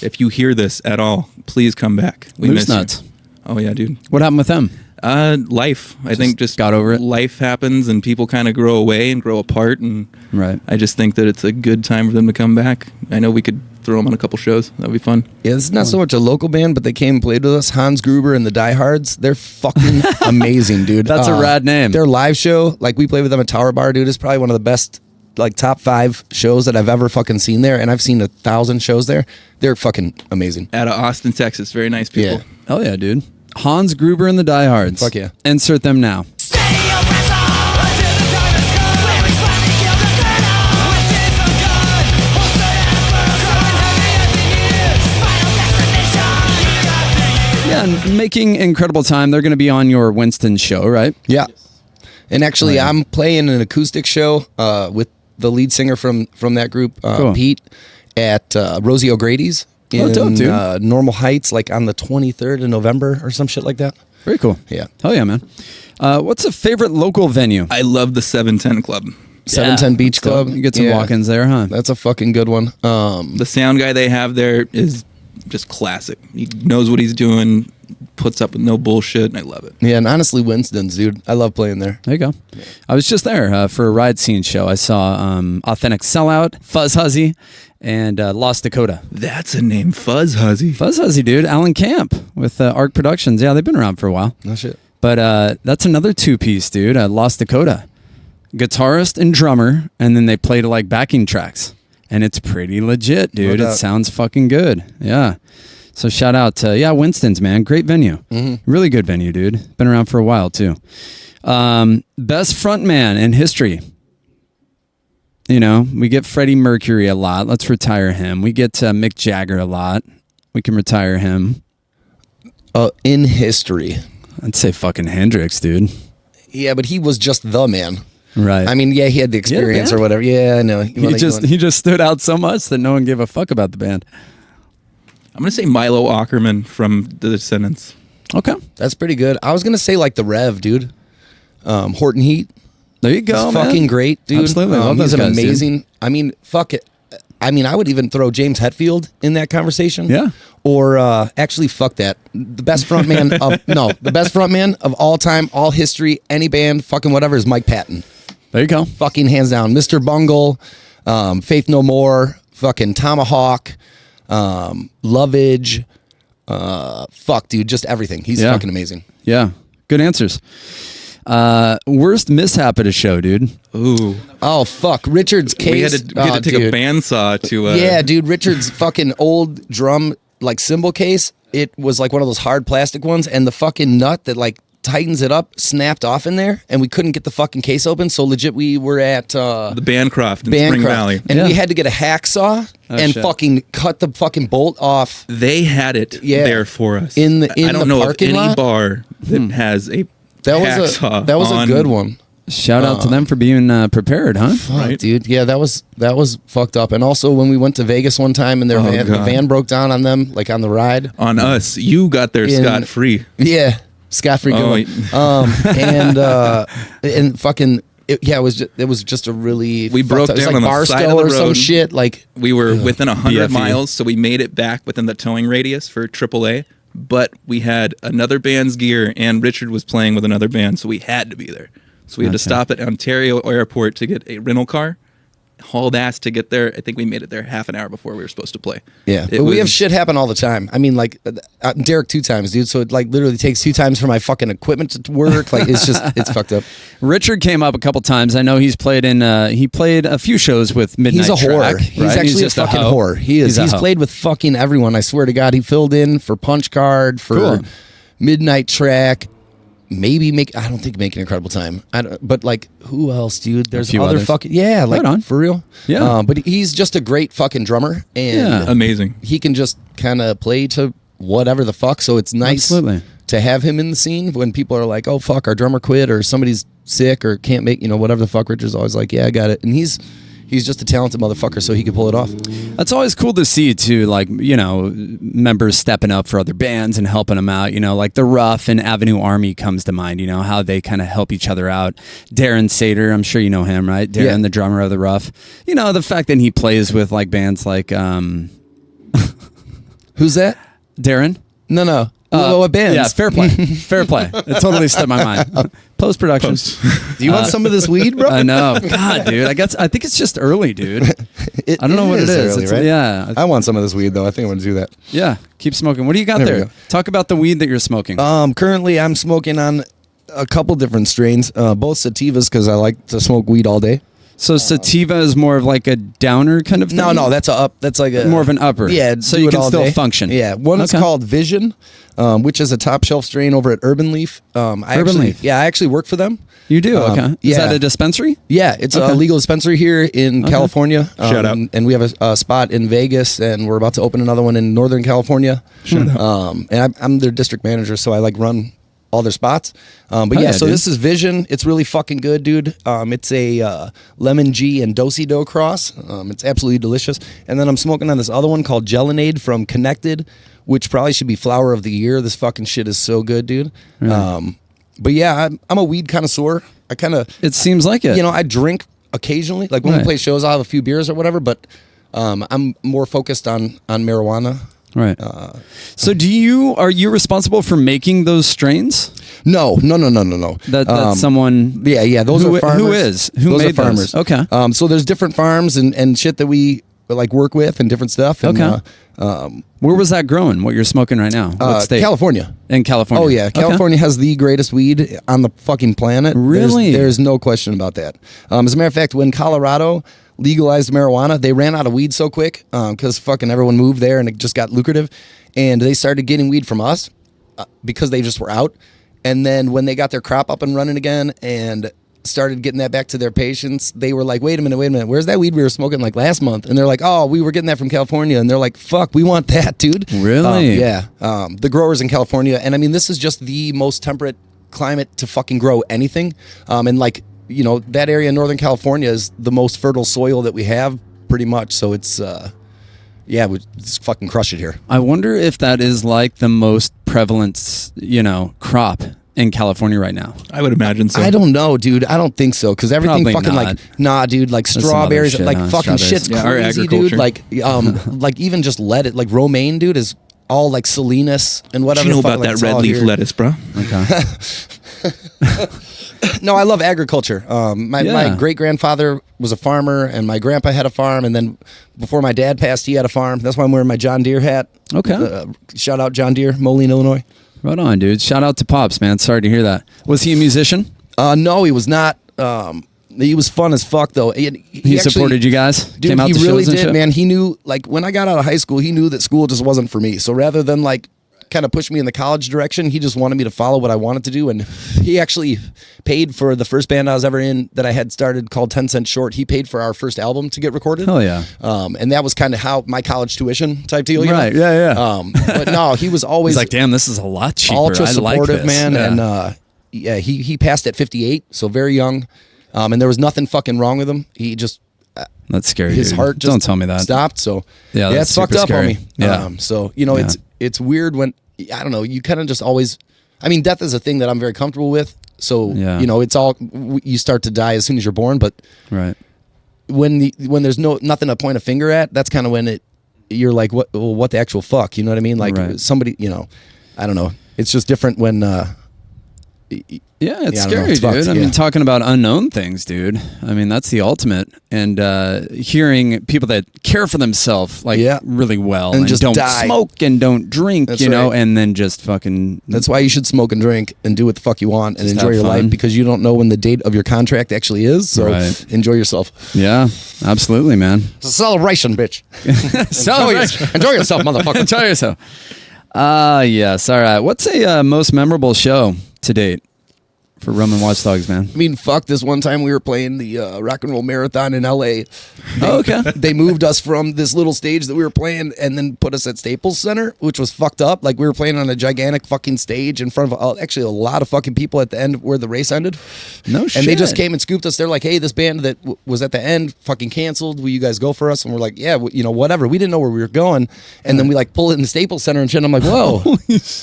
If you hear this at all, please come back. We Loose miss you. Nuts. Oh, yeah, dude. What happened with them? Life. I think just got over it. Life happens and people kind of grow away and grow apart. And Right. I just think that it's a good time for them to come back. I know we could throw them on a couple shows. That'd be fun. Yeah, this is not so much a local band, but they came and played with us. Hans Gruber and the Diehards. They're fucking amazing, dude. That's a rad name. Their live show, like we played with them at Tower Bar, dude, is probably one of the best, like top 5 shows that I've ever fucking seen there. And I've seen 1,000 shows there. They're fucking amazing. Out of Austin, Texas. Very nice people. Yeah. Hell yeah, dude. Hans Gruber and the Diehards. Fuck yeah. Insert them now. Stay oppressor until the time is come. Where we finally kill the criminal. We did so good. We'll stay after. Someone have me at the years. Final destination. Yeah, and Making Incredible Time. They're going to be on your Winston show, right? Yeah. And actually, I'm playing an acoustic show with the lead singer from that group, Cool. Pete, at Rosie O'Grady's in dope, dude. Normal Heights, like on the 23rd of November or some shit like that. Very cool. Yeah. Hell yeah, man. What's a favorite local venue? I love the 710 Club. 710 Beach that's dope. Club. You get some Yeah. walk-ins there, huh? That's a fucking good one. The sound guy they have there is just classic. He knows what he's doing, puts up with no bullshit, and I love it. Yeah, and honestly, Winston's, dude. I love playing there. There you go. I was just there for a ride scene show. I saw Authentic Sellout, Fuzz Huzzy, and Lost Dakota. That's a name, Fuzz Huzzy. Fuzz Huzzy, dude. Alan Camp with Arc Productions. Yeah, they've been around for a while. No shit. But that's another 2-piece, dude. Lost Dakota. Guitarist and drummer, and then they play to like backing tracks. And it's pretty legit, dude. No It doubt. sounds fucking good. Yeah. So shout out to, Winston's, man. Great venue. Really good venue, dude. Been around for a while, too. Best frontman in history. You know, we get Freddie Mercury a lot. Let's retire him. We get Mick Jagger a lot. We can retire him. In history. I'd say fucking Hendrix, dude. Yeah, but he was just the man. Right. I mean, yeah, he had the experience band? or whatever. Yeah, I know. He just stood out so much that no one gave a fuck about the band. I'm going to say Milo Ackerman from The Descendants. Okay. That's pretty good. I was going to say like the Rev, dude. Horton Heat. There you go, He's man. fucking great, dude. Absolutely. Love he's those an guys, dude. amazing. I mean, fuck it. I mean, I would even throw James Hetfield in that conversation. Yeah. Or actually, fuck that. The best frontman the best frontman of all time, all history, any band, fucking whatever, is Mike Patton. There you go. Fucking hands down. Mr. Bungle, Faith No More, fucking Tomahawk, Lovage. Fuck, dude, just everything. He's fucking amazing. Yeah. Good answers. Worst mishap at a show, dude. Ooh. Oh, fuck. Richard's case. We had to take a bandsaw to... yeah, dude, Richard's fucking old drum, like, cymbal case, it was like one of those hard plastic ones, and the fucking nut that, like, tightens it up snapped off in there, and we couldn't get the fucking case open, so legit we were at... the Bancroft in Spring Valley. And we had to get a hacksaw and shit. fucking cut the fucking bolt off. They had it there for us. In I the don't know of parking any lot? bar that has a hacksaw That was a on- good one. Shout out to them for being prepared, huh? Fuck, dude. Yeah, that was fucked up. And also when we went to Vegas one time and their van, the van broke down on them, like on the ride. On us. You got there scot-free. Yeah. Scot-free. Good one. And fucking... It was just a really... We broke it was down like on the Barstow side of the or some road. shit. Like We were within 100 BFE. miles, so we made it back within the towing radius for AAA. But we had another band's gear, and Richard was playing with another band, so we had to be there. So we had to stop at Ontario Airport to get a rental car, hauled ass to get there. I think we made it there half an hour before we were supposed to play. Yeah, but we have shit happen all the time. I mean, like Derek 2 times, dude. So it like literally takes 2 times for my fucking equipment to work. Like it's fucked up. Richard came up a couple times. I know he's played he played a few shows with Midnight He's a whore. Track, He's right? actually just a fucking hoe. whore. He is. He's played with fucking everyone. I swear to God, he filled in for Punch Card, for Midnight Track. Maybe I don't think Make an Incredible Time. But like, who else, dude? There's other others. fucking like Right on. for real. Yeah. But he's just a great fucking drummer, and Amazing. he can just kind of play to whatever the fuck. So it's nice to have him in the scene when people are like, "Oh fuck, our drummer quit," or somebody's sick or can't make whatever the fuck. Richard's always like, "Yeah, I got it," and he's just a talented motherfucker, so he can pull it off. That's always cool to see too, like, members stepping up for other bands and helping them out, like The Rough and Avenue Army comes to mind, how they kind of help each other out. Darren Sater, I'm sure you know him, right? Darren, the drummer of The Rough. The fact that he plays with like bands like Who's that? Darren? No. What bands? Yeah, Fair Play. Fair Play. It totally slipped my mind. Post-production. Do you want some of this weed, bro? I know. God, dude. I think it's just early, dude. I don't know what it is. Early, right? Yeah. I want some of this weed, though. I think I'm going to do that. Yeah. Keep smoking. What do you got there? Talk about the weed that you're smoking. Currently, I'm smoking on a couple different strains, both sativas, because I like to smoke weed all day. So sativa is more of like a downer kind of thing? No, that's like a more of an upper. Yeah, so you can still function. Yeah, one is called Vision, which is a top shelf strain over at Urban Leaf. Urban Leaf. Yeah, I actually work for them. You do? Okay. Is that a dispensary? Yeah, it's a legal dispensary here in California. Shout out. And we have a spot in Vegas, and we're about to open another one in Northern California. Shout out. And I'm their district manager, so I like run all their spots. So this is Vision. It's really fucking good, dude. It's a lemon G and do-si-do cross. It's absolutely delicious. And then I'm smoking on this other one called Gelinade from Connected, which probably should be flower of the year. This fucking shit is so good, dude. But yeah, I'm a weed connoisseur. It seems like it. I drink occasionally. Like when we play shows, I'll have a few beers or whatever, but I'm more focused on marijuana. Right. So are you responsible for making those strains? No. That's someone. Yeah. Those are farmers. Who made are farmers? Those? Okay. So there's different farms and shit that we like work with and different stuff. And, where was that growing? What you're smoking right now? What state? California. In California. Oh yeah, California has the greatest weed on the fucking planet. Really? There's no question about that. As a matter of fact, when Colorado legalized marijuana, they ran out of weed so quick because fucking everyone moved there and it just got lucrative, and they started getting weed from us because they just were out. And then when they got their crop up and running again and started getting that back to their patients, they were like, wait a minute, where's that weed we were smoking like last month? And they're like, oh, we were getting that from California. And they're like, fuck, we want that, dude. Really? Yeah. The growers in California, and I mean, this is just the most temperate climate to fucking grow anything. And like, that area in Northern California is the most fertile soil that we have, pretty much. So it's, we just fucking crush it here. I wonder if that is like the most prevalent, crop in California right now. I would imagine so. I don't know, dude. I don't think so, because everything Probably fucking not. like, nah, dude, like strawberries, shit, like huh? fucking Strawberries. shit's Our crazy, agriculture. dude. Like, like even just lettuce, like romaine, dude, is all like Salinas and whatever. You know the fuck, about like, that red leaf lettuce, bro? Okay. No, I love agriculture. My great grandfather was a farmer, and my grandpa had a farm, and then before my dad passed, he had a farm. That's why I'm wearing my John Deere hat. Okay. Shout out John Deere, Moline, Illinois. Right on, dude. Shout out to Pops, man. Sorry to hear that. Was he a musician? No, he was not. He was fun as fuck, though. He actually supported you guys? Dude, Came out he to really shows and did, shit? man. He knew, like, when I got out of high school, he knew that school just wasn't for me. So rather than, like, kind of push me in the college direction, he just wanted me to follow what I wanted to do. And he actually paid for the first band I was ever in that I had started called 10 Cent Short. He paid for our first album to get recorded. Hell yeah. And that was kind of how my college tuition type deal. Right, you know? yeah. But no, he was always He's like, damn, this is a lot cheaper. ultra I supportive, like this. man. Yeah. And he passed at 58, so very young. And there was nothing fucking wrong with him. He just That's scary. his dude. heart just Don't tell me that. stopped. So Yeah, that's it's fucked super up scary. on me. Yeah. So it's weird when I don't know. You kind of just always. I mean, death is a thing that I'm very comfortable with. So it's all you start to die as soon as you're born. But right when there's nothing to point a finger at, that's kind of when you're like, what the actual fuck? You know what I mean? Like somebody, I don't know. It's just different when Yeah, it's Yeah, I don't know, scary, it's fucked, dude. I yeah. mean, talking about unknown things, dude. I mean, that's the ultimate. And hearing people that care for themselves like Yeah. really well And just don't die. smoke and don't drink, That's you know, right. and then just fucking. That's why you should smoke and drink and do what the fuck you want and Just enjoy have your fun. life, because you don't know when the date of your contract actually is. So Right. enjoy yourself. Yeah, absolutely, man. It's a celebration, bitch. Celebration. Enjoy yourself, motherfucker. Enjoy yourself. Yes. All right. What's a most memorable show to date for Roman Watchdogs, man? I mean, fuck, this one time we were playing the rock and roll marathon in LA. Oh, okay. They moved us from this little stage that we were playing and then put us at Staples Center, which was fucked up. Like, we were playing on a gigantic fucking stage in front of actually a lot of fucking people at the end where the race ended. No shit. And they just came and scooped us. They're like, hey, this band that was at the end fucking canceled. Will you guys go for us? And we're like, yeah, whatever. We didn't know where we were going. And then we like pull it in the Staples Center and shit. And I'm like, whoa.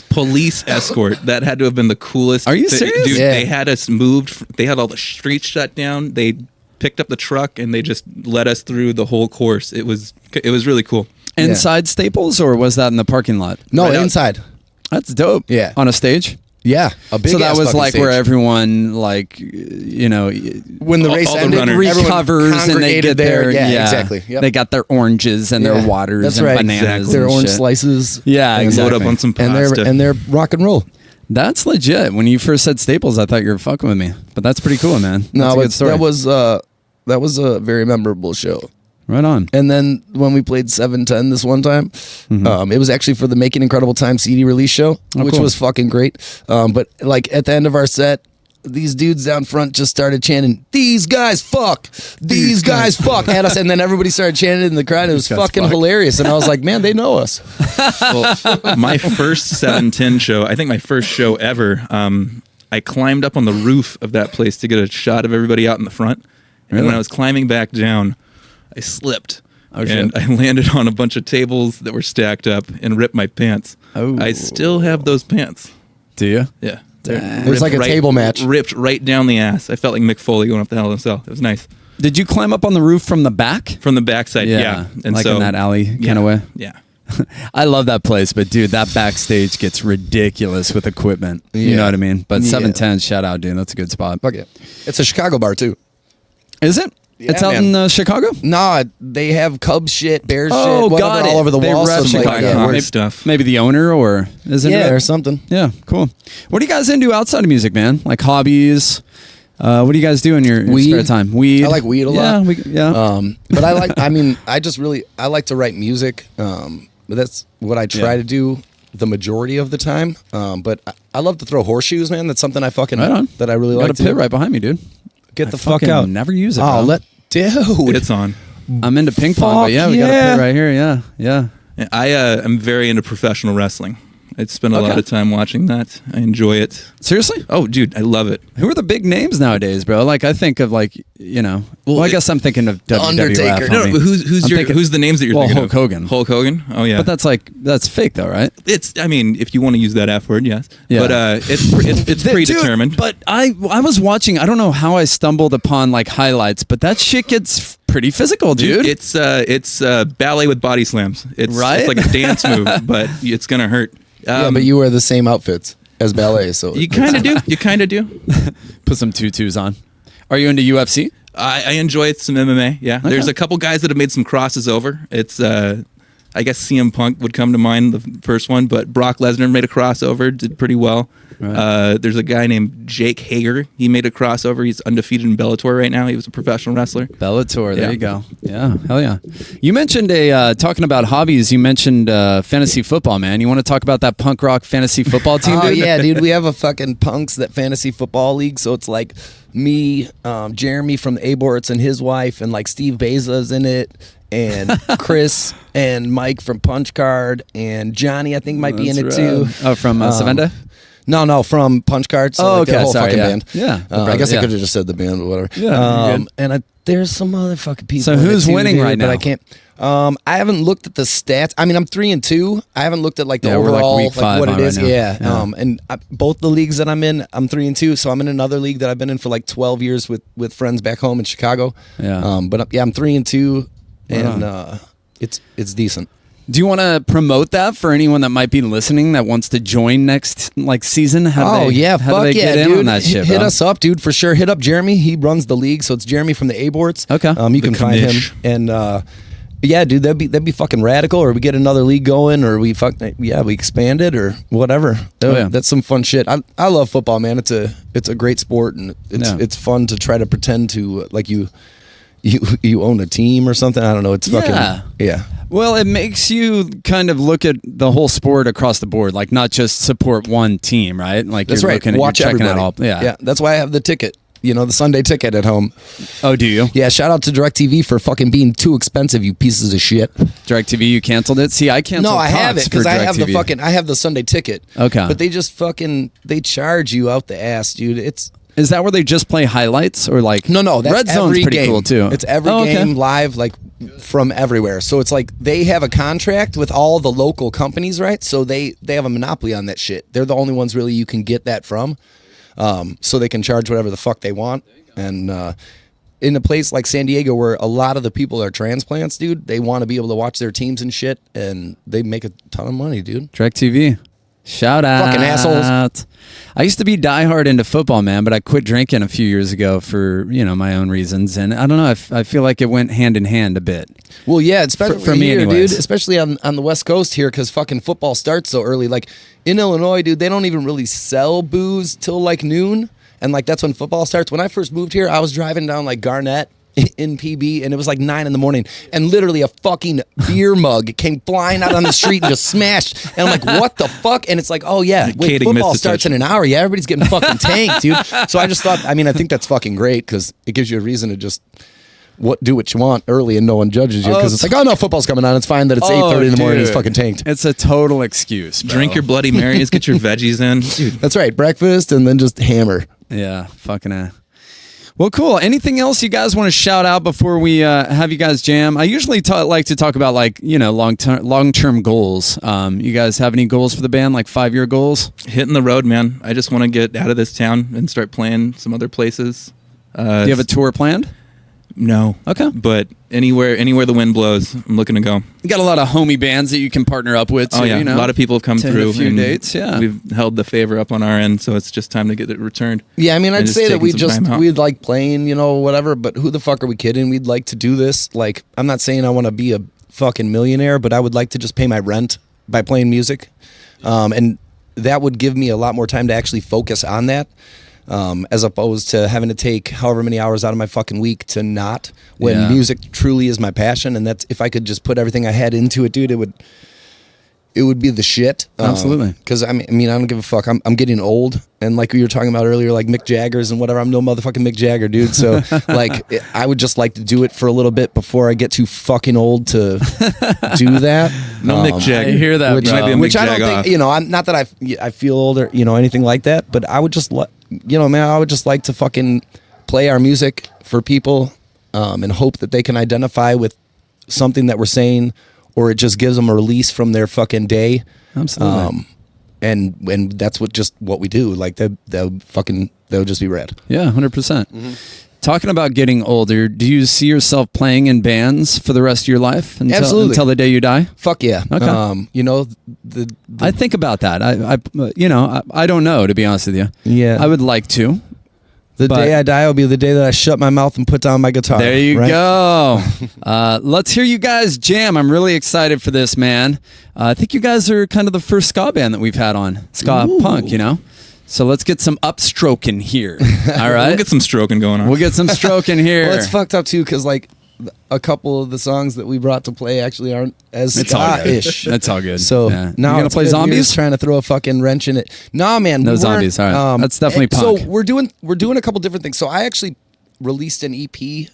Police escort. That had to have been the coolest. Are you serious? Dude, Yeah. they had us moved. They had all the streets shut down. They picked up the truck and they just led us through the whole course. It was really cool. Inside Staples, or was that in the parking lot? No, Right out- inside. That's dope. Yeah. On a stage? Yeah. A big So that ass was fucking like stage. where everyone, like, you know, when the all- race all the ended, runners. everyone recovers and they congregated get there. their, Yeah, exactly. Yep. They got their oranges and Yeah. their waters That's and right. bananas. Exactly. their and orange shit. slices. Yeah, And exactly. load up on some And pasta. they're rock and roll. That's legit. When you first said Staples, I thought you were fucking with me, but that's pretty cool, man. That's a No, good but story. that was a very memorable show. right on. And then when we played 710 this one time, it was actually for the Making Incredible Time CD release show, which cool. was fucking great. But like at the end of our set, these dudes down front just started chanting, "These guys fuck, these guys fuck" at us, and then everybody started chanting it in the crowd. It was guys fucking fuck. hilarious, and I was like, "Man, they know us." Well, my first 710 show, I think my first show ever, I climbed up on the roof of that place to get a shot of everybody out in the front. And when I was climbing back down, I slipped. Oh, and shit. I landed on a bunch of tables that were stacked up and ripped my pants. Oh. I still have those pants. Do you? Yeah. It was like a table match. Ripped right down the ass. I felt like Mick Foley going up the Hell in a Cell. It was nice. Did you climb up on the roof from the back? From the backside, yeah. And like so, in that alley yeah, kind of way. Yeah. I love that place, but dude, that backstage gets ridiculous with equipment. You Yeah. know what I mean? But Yeah. 710, shout out, dude. That's a good spot. Fuck it. It's a Chicago bar too. Is it? Yeah, It's out man. in Chicago? Nah, they have Cub shit, Bear Oh, shit, whatever, got it. all over the They wall. rep so, like, Chicago. yeah, Maybe- we're- stuff. Maybe the owner or is it? yeah, or something. Yeah, cool. What are you guys into outside of music, man? Like hobbies? What do you guys do in your Weed. spare time? Weed. I like weed a Yeah, lot. yeah. But I like. I mean, I like to write music. But that's what I try Yeah. to do the majority of the time. But I love to throw horseshoes, man. That's something I fucking Right on. that I really Got like a to pit do. right behind me, dude. Get I the fuck fucking out. never use it, Oh, bro. dude. It's on. I'm into ping pong, Fuck but yeah, we got a yeah. pit right here. Yeah, yeah. I am very into professional wrestling. I spend a lot Okay. of time watching that. I enjoy it. Seriously? Oh, dude, I love it. Who are the big names nowadays, bro? Like, I think of like, you know. Well, I guess I'm thinking of WWF. Undertaker. No, homie. but who's I'm your thinking- who's the names that you're Well, thinking Hulk of? Hogan. Hulk Hogan. Oh yeah. But that's fake though, right? It's. I mean, if you want to use that F word, yes. Yeah. But it's predetermined. Dude, but I was watching. I don't know how I stumbled upon like highlights, but that shit gets pretty physical, dude. It's ballet with body slams. It's Right? It's like a dance move, but it's gonna hurt. Yeah, but you wear the same outfits as ballet, so You kind of do. You kind of do. Put some tutus on. Are you into UFC? I enjoy some MMA. Yeah, there's a couple guys that have made some crosses over. It's I guess CM Punk would come to mind, the first one, but Brock Lesnar made a crossover, did pretty well. Right. There's a guy named Jake Hager. He made a crossover. He's undefeated in Bellator right now. He was a professional wrestler. Bellator, there Yeah. you go. Yeah, hell yeah. You mentioned talking about hobbies. You mentioned fantasy football, man. You want to talk about that punk rock fantasy football team? Oh dude? yeah, dude. We have a fucking punks that fantasy football league. So it's like me, Jeremy from the Aborts and his wife, and like Steve Beza's in it, and Chris and Mike from Punch Card, and Johnny I think might be in it That's too. rad. Oh, from Savenda? No, from Punch Card. So Oh, like the okay, whole sorry, fucking yeah. band. Yeah, the I guess brothers, I yeah. could have just said the band, but whatever. Yeah, you're good. And there's some other fucking people. So in it who's too, winning dude, right but now? I can't. I haven't looked at the stats. I mean, I'm 3-2. I haven't looked at like the Yeah, we're like overall, week 5 what it on right is. now. Yeah. Yeah. And both the leagues that I'm in, I'm 3-2. So I'm in another league that I've been in for like 12 years with friends back home in Chicago. Yeah. But yeah, I'm 3-2, Right and on. it's decent. Do you want to promote that for anyone that might be listening that wants to join next season? How do they get in dude. on that shit, Hit bro? us up, dude, for sure. Hit up Jeremy. He runs the league, so it's Jeremy from the A-Boards. Okay. You can find him. And yeah, dude, that'd be fucking radical. Or we get another league going, or we expand it, or whatever. That's some fun shit. I love football, man. It's a great sport, and it's fun to try to pretend to like you own a team or something. I don't know. It's fucking yeah. Well, it makes you kind of look at the whole sport across the board, like not just support one team, right? Like that's you're right. Looking at, Watch you're checking everybody. out all. Yeah. That's why I have the ticket. The Sunday ticket at home. Oh, do you? Yeah. Shout out to DirecTV for fucking being too expensive, you pieces of shit. DirecTV, you canceled it? See, I canceled. No, I have it because I have DirecTV. I have the Sunday ticket. Okay. But they just they charge you out the ass, dude. Is that where they just play highlights or like? No, that's Red Zone's every pretty game. cool too. It's every game live, like from everywhere. So it's like they have a contract with all the local companies, right? So they have a monopoly on that shit. They're the only ones really you can get that from. So they can charge whatever the fuck they want. And in a place like San Diego where a lot of the people are transplants, dude, they want to be able to watch their teams and shit, and they make a ton of money, dude. DirecTV. Shout out. Fucking assholes. I used to be diehard into football, man, but I quit drinking a few years ago for, my own reasons. And I don't know, I feel like it went hand in hand a bit. Well, yeah, especially for me here, anyways. dude, especially on the West Coast here, because fucking football starts so early. Like in Illinois, dude, they don't even really sell booze till like noon. And like that's when football starts. When I first moved here, I was driving down like Garnett in PB, and it was like 9 a.m, and literally a fucking beer mug came flying out on the street and just smashed. And I'm like, what the fuck? And it's like, oh yeah, wait, football starts in an hour. Yeah, everybody's getting fucking tanked, dude. So I just thought, I think that's fucking great because it gives you a reason to just do what you want early and no one judges you because it's like, oh no, football's coming on. It's fine that it's 8:30 in the morning. It's fucking tanked. It's a total excuse, bro. Drink your Bloody Marys, get your veggies in, dude. That's right, breakfast and then just hammer. Yeah, fucking Well, cool. Anything else you guys want to shout out before we have you guys jam? I usually like to talk about long-term goals. You guys have any goals for the band, like 5-year goals? Hitting the road, man. I just want to get out of this town and start playing some other places. Do you have a tour planned? No. Okay. But anywhere the wind blows, I'm looking to go. You got a lot of homie bands that you can partner up with. Oh, yeah. A lot of people have come through. A few dates, yeah. We've held the favor up on our end, so it's just time to get it returned. Yeah, I'd say that we'd like playing, whatever, but who the fuck are we kidding? We'd like to do this. Like, I'm not saying I want to be a fucking millionaire, but I would like to just pay my rent by playing music. And that would give me a lot more time to actually focus on that. As opposed to having to take however many hours out of my fucking week to not, when music truly is my passion. And that's, if I could just put everything I had into it, dude, it would be the shit. Absolutely. Because I don't give a fuck. I'm getting old, and like we were talking about earlier, like Mick Jagger's and whatever. I'm no motherfucking Mick Jagger, dude. So like, I would just like to do it for a little bit before I get too fucking old to do that. No Mick Jagger. I hear that, which, bro. which I don't think, I'm not that I feel old or anything like that, but I would just I would just like to fucking play our music for people, and hope that they can identify with something that we're saying, or it just gives them a release from their fucking day. Absolutely. And that's what we do. Like they'll just be rad. Yeah, 100%. Talking about getting older, do you see yourself playing in bands for the rest of your life until the day you die? Fuck yeah. Okay. I think about that. I don't know, to be honest with you. Yeah. I would like to. The day I die will be the day that I shut my mouth and put down my guitar. There you go. Let's hear you guys jam. I'm really excited for this, man. I think you guys are kind of the first ska band that we've had on. Ska punk, So let's get some upstroking here. All right? We'll get some stroking going on. We'll get some stroking here. Well, it's fucked up, too, because, like, a couple of the songs that we brought to play actually aren't as ska-ish. That's all good. So now you gonna play Zombies? You're just trying to throw a fucking wrench in it. Nah, man. No Zombies. All right. That's definitely punk. So we're doing a couple different things. So I actually released an EP,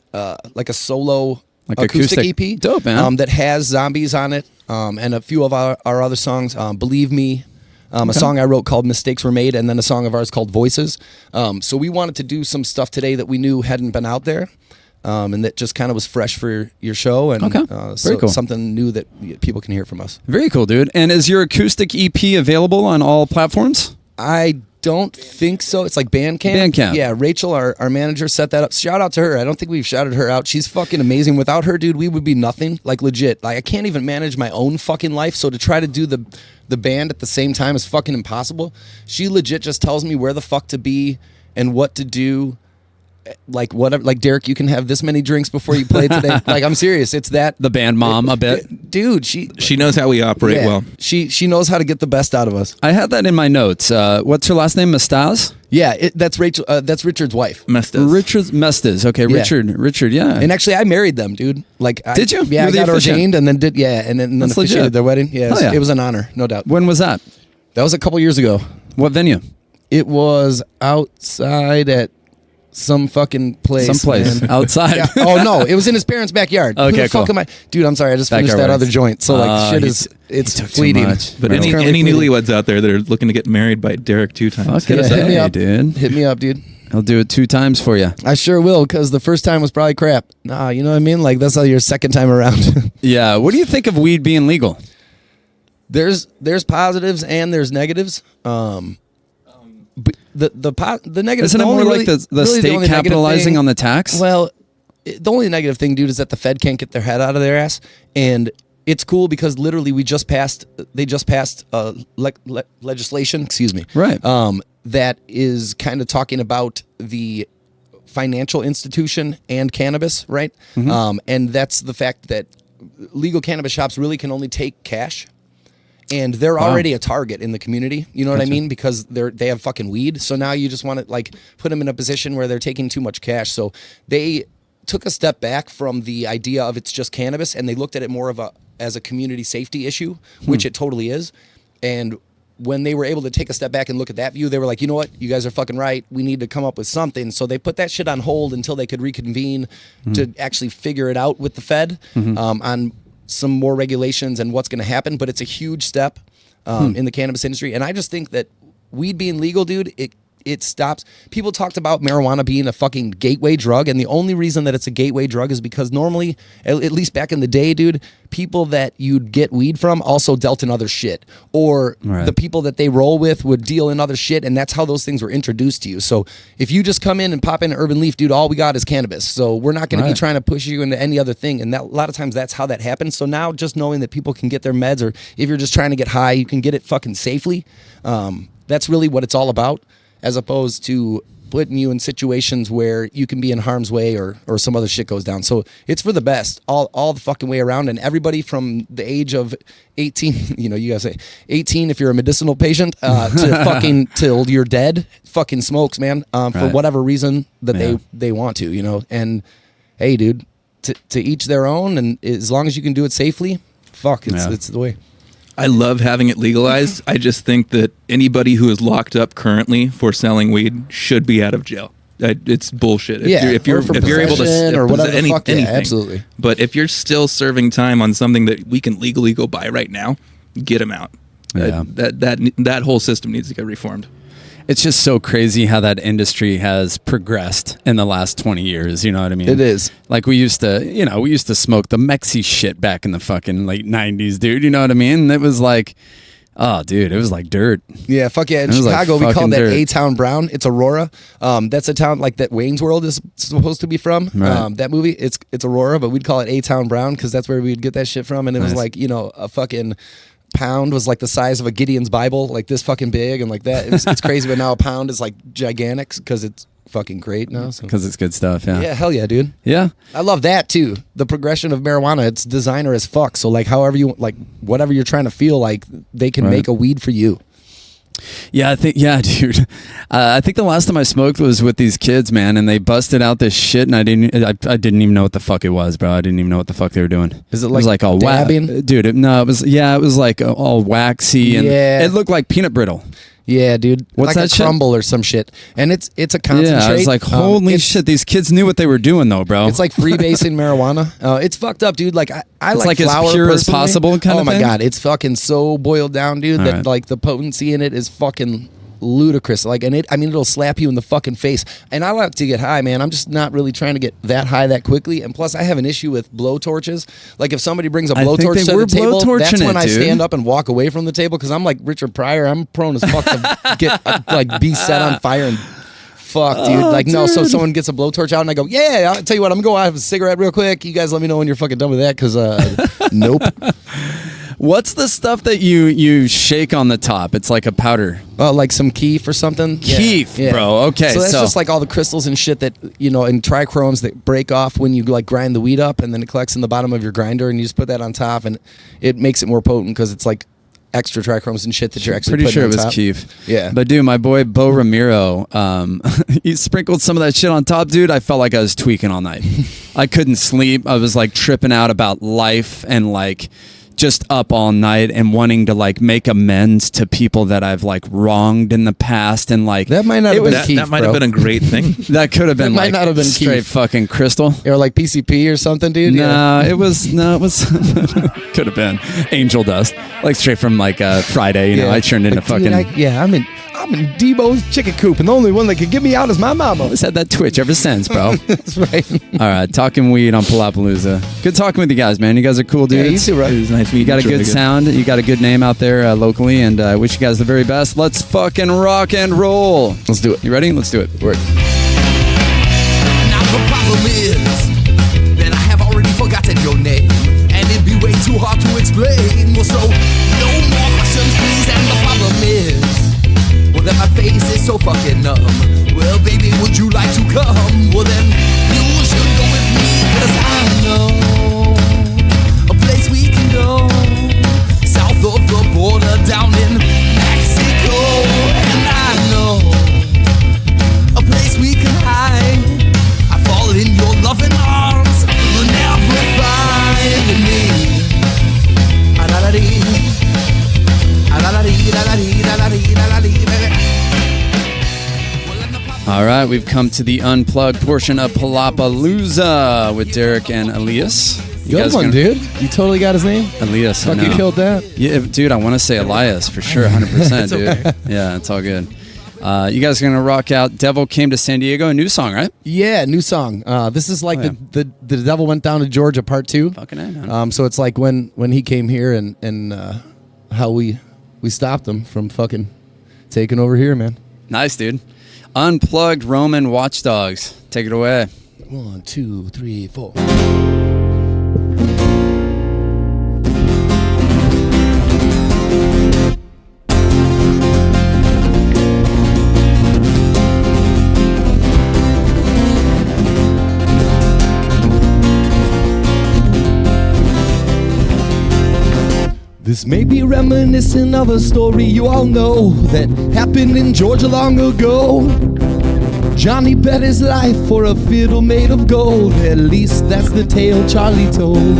like a solo acoustic EP. Dope, man. That has Zombies on it, and a few of our other songs. Believe Me. A song I wrote called Mistakes Were Made, and then a song of ours called Voices. So we wanted to do some stuff today that we knew hadn't been out there. And that just kind of was fresh for your show, and Very cool. Something new that people can hear from us. Very cool, dude. And is your acoustic EP available on all platforms? I don't think so. It's like Bandcamp. Bandcamp. Yeah, Rachel, our manager, set that up. Shout out to her. I don't think we've shouted her out. She's fucking amazing. Without her, dude, we would be nothing. Like, legit. Like, I can't even manage my own fucking life, so to try to do the band at the same time is fucking impossible. She legit just tells me where the fuck to be and what to do. Like, whatever. Like, Derek, you can have this many drinks before you play today. Like, I'm serious. It's that. The band mom a bit. Dude, She knows how we operate well. She knows how to get the best out of us. I had that in my notes. What's her last name? Mastaz? Yeah, that's Rachel. That's Richard's wife. Mestas. Richard Mestas. Okay, Yeah. Richard, yeah. And actually, I married them, dude. Like, Did you? Yeah, You I were the got officiant? ordained and then then That's officiated legit. their wedding. Yeah, Hell yeah. it was an honor, no doubt. When was that? That was a couple years ago. What venue? It was outside at some fucking place. Someplace man. outside. Yeah. Oh no, it was in his parents' backyard. Who Okay, the fuck cool. am I? Dude, I'm sorry. I just finished Backyard that other weddings. joint. So like, shit he is took it's too fleeting. much. But It's any currently fleeting. newlyweds out there that are looking to get married by Derek 2 times, Fuck hit it. us up. hit me Hey, up, dude. Hit me up, dude. I'll do it 2 times for you. I sure will, because the first time was probably crap. Nah, you know what I mean? Like, that's how your second time around. Yeah. What do you think of weed being legal? There's positives and there's negatives. But the negative. Isn't it more like the state only negative capitalizing thing- on the tax? Well, the only negative thing, dude, is that the Fed can't get their head out of their ass, and it's cool because literally they just passed legislation. Excuse me. Right. That is kind of talking about the financial institution and cannabis, right? Mm-hmm. And that's the fact that legal cannabis shops really can only take cash. And they're already a target in the community. You know what I mean? Because they have fucking weed. So now you just want to like put them in a position where they're taking too much cash. So they took a step back from the idea of it's just cannabis, and they looked at it more as a community safety issue, which it totally is. And when they were able to take a step back and look at that view, they were like, you know what? You guys are fucking right. We need to come up with something. So they put that shit on hold until they could reconvene to actually figure it out with the Fed on some more regulations and what's going to happen. But it's a huge step in the cannabis industry. And I just think that weed being legal, dude, it stops. People talked about marijuana being a fucking gateway drug, and the only reason that it's a gateway drug is because normally, at least back in the day, dude, people that you'd get weed from also dealt in other shit, or the people that they roll with would deal in other shit, and that's how those things were introduced to you. So if you just come in and pop in Urban Leaf, dude, all we got is cannabis. So we're not going to be trying to push you into any other thing, and that, a lot of times that's how that happens. So now just knowing that people can get their meds, or if you're just trying to get high, you can get it fucking safely. That's really what it's all about, as opposed to putting you in situations where you can be in harm's way or some other shit goes down. So it's for the best all the fucking way around. And everybody from the age of 18, you know, you gotta say 18 if you're a medicinal patient, to fucking till you're dead, fucking smokes, man, for whatever reason that they want to, you know. And hey, dude, to each their own, and as long as you can do it safely, it's the way. I love having it legalized. I just think that anybody who is locked up currently for selling weed should be out of jail. It's bullshit. If you're able to or whatever the fuck, anything, absolutely. But if you're still serving time on something that we can legally go buy right now, get them out. Yeah. That whole system needs to get reformed. It's just so crazy how that industry has progressed in the last 20 years. You know what I mean? It is. Like we used to smoke the Mexi shit back in the fucking late 90s, dude. You know what I mean? It was like, oh, dude, it was like dirt. Yeah, fuck yeah. In It was like Chicago, we call fucking that dirt. A-Town Brown. It's Aurora. That's a town like that Wayne's World is supposed to be from. Right. That movie, it's Aurora, but we'd call it A-Town Brown because that's where we'd get that shit from. And it was Nice. like, you know, a fucking pound was like the size of a Gideon's Bible, like this fucking big and like that. It's crazy, but now a pound is like gigantic because it's fucking great now. So. Because it's good stuff. Yeah. Yeah, hell yeah, dude. Yeah. I love that too. The progression of marijuana, it's designer as fuck. So like however you like, whatever you're trying to feel like, they can make a weed for you. Yeah, dude. I think the last time I smoked was with these kids, man, and they busted out this shit, and I didn't even know what the fuck it was, bro. I didn't even know what the fuck they were doing. Is it was like all dabbing? Dude, it was like all waxy, and it looked like peanut brittle. Yeah, dude. What's like that a shit? crumble or some shit. And it's a concentrate. Yeah, I was like, holy shit, these kids knew what they were doing, though, bro. It's like freebasing marijuana. It's fucked up, dude. Like I It's like flower as pure as personally. possible kind oh of my thing? God, it's fucking so boiled down, dude, All that right. like the potency in it is fucking ludicrous. Like, and it'll slap you in the fucking face. And I like to get high, man. I'm just not really trying to get that high that quickly. And plus, I have an issue with blow torches. Like, if somebody brings a blowtorch to the table, that's when I stand up and walk away from the table because I'm like Richard Pryor. I'm prone as fuck to get be set on fire and. Fuck, dude. Like, no, so someone gets a blowtorch out and I go, yeah, I'll tell you what, I'm going to go have a cigarette real quick. You guys let me know when you're fucking done with that because, nope. What's the stuff that you shake on the top? It's like a powder. Oh, like some keef or something? Keef, yeah. bro. Okay. So that's just like all the crystals and shit that, and trichromes that break off when you like grind the weed up and then it collects in the bottom of your grinder and you just put that on top and it makes it more potent because it's like extra trichromes and shit that you're actually pretty putting sure on it was top. keef. Yeah. But dude, my boy Bo Ramiro, he sprinkled some of that shit on top, dude. I felt like I was tweaking all night. I couldn't sleep. I was like tripping out about life and like just up all night and wanting to like make amends to people that I've like wronged in the past and like that might not have been keef, that might have been a great thing. That could have been might like not have been straight keef. fucking crystal Or like PCP or something, dude. No, it was could have been angel dust, like straight from like Friday. You know, I turned into like, fucking. Dude, I'm in Debo's chicken coop, and the only one that could get me out is my mama. Always had that twitch ever since, bro. That's right. All right, talking weed on Palapalooza. Good talking with you guys, man. You guys are cool dudes. Yeah, you too, right? It was nice meeting You got a you. good sound. You got a good name out there locally, and I wish you guys the very best. Let's fucking rock and roll. Let's do it. You ready? Let's do it. Work. Now the problem is that I have already forgotten your name, and it'd be way too hard to explain. Well, so no more questions, please. And the problem is, well, that my face is so fucking numb. Well, baby, would you like to come? Well, then you should go with me, 'cause I know a place we can go south of the border down in Mexico. And I know a place we can hide. I fall in your loving arms. You'll never find me. Ah-da-da-dee. Ah-da-da-dee, da-da-dee, da-da-dee, da-da-dee, baby. All right, we've come to the unplugged portion of Palapalooza with Derek and Elias. Good one, dude. You totally got his name? Elias. I Fucking know. killed that. Yeah, dude, I want to say Elias for sure, 100%, dude. Yeah, it's all good. You guys are going to rock out Devil Came to San Diego, a new song, right? Yeah, new song. This is like the Devil Went Down to Georgia Part 2. Fucking A, man. So it's like when he came here and how we stopped him from fucking taking over here, man. Nice, dude. Unplugged Roman Watchdogs. Take it away. 1, 2, 3, 4. This may be reminiscent of a story you all know that happened in Georgia long ago. Johnny bet his life for a fiddle made of gold. At least that's the tale Charlie told.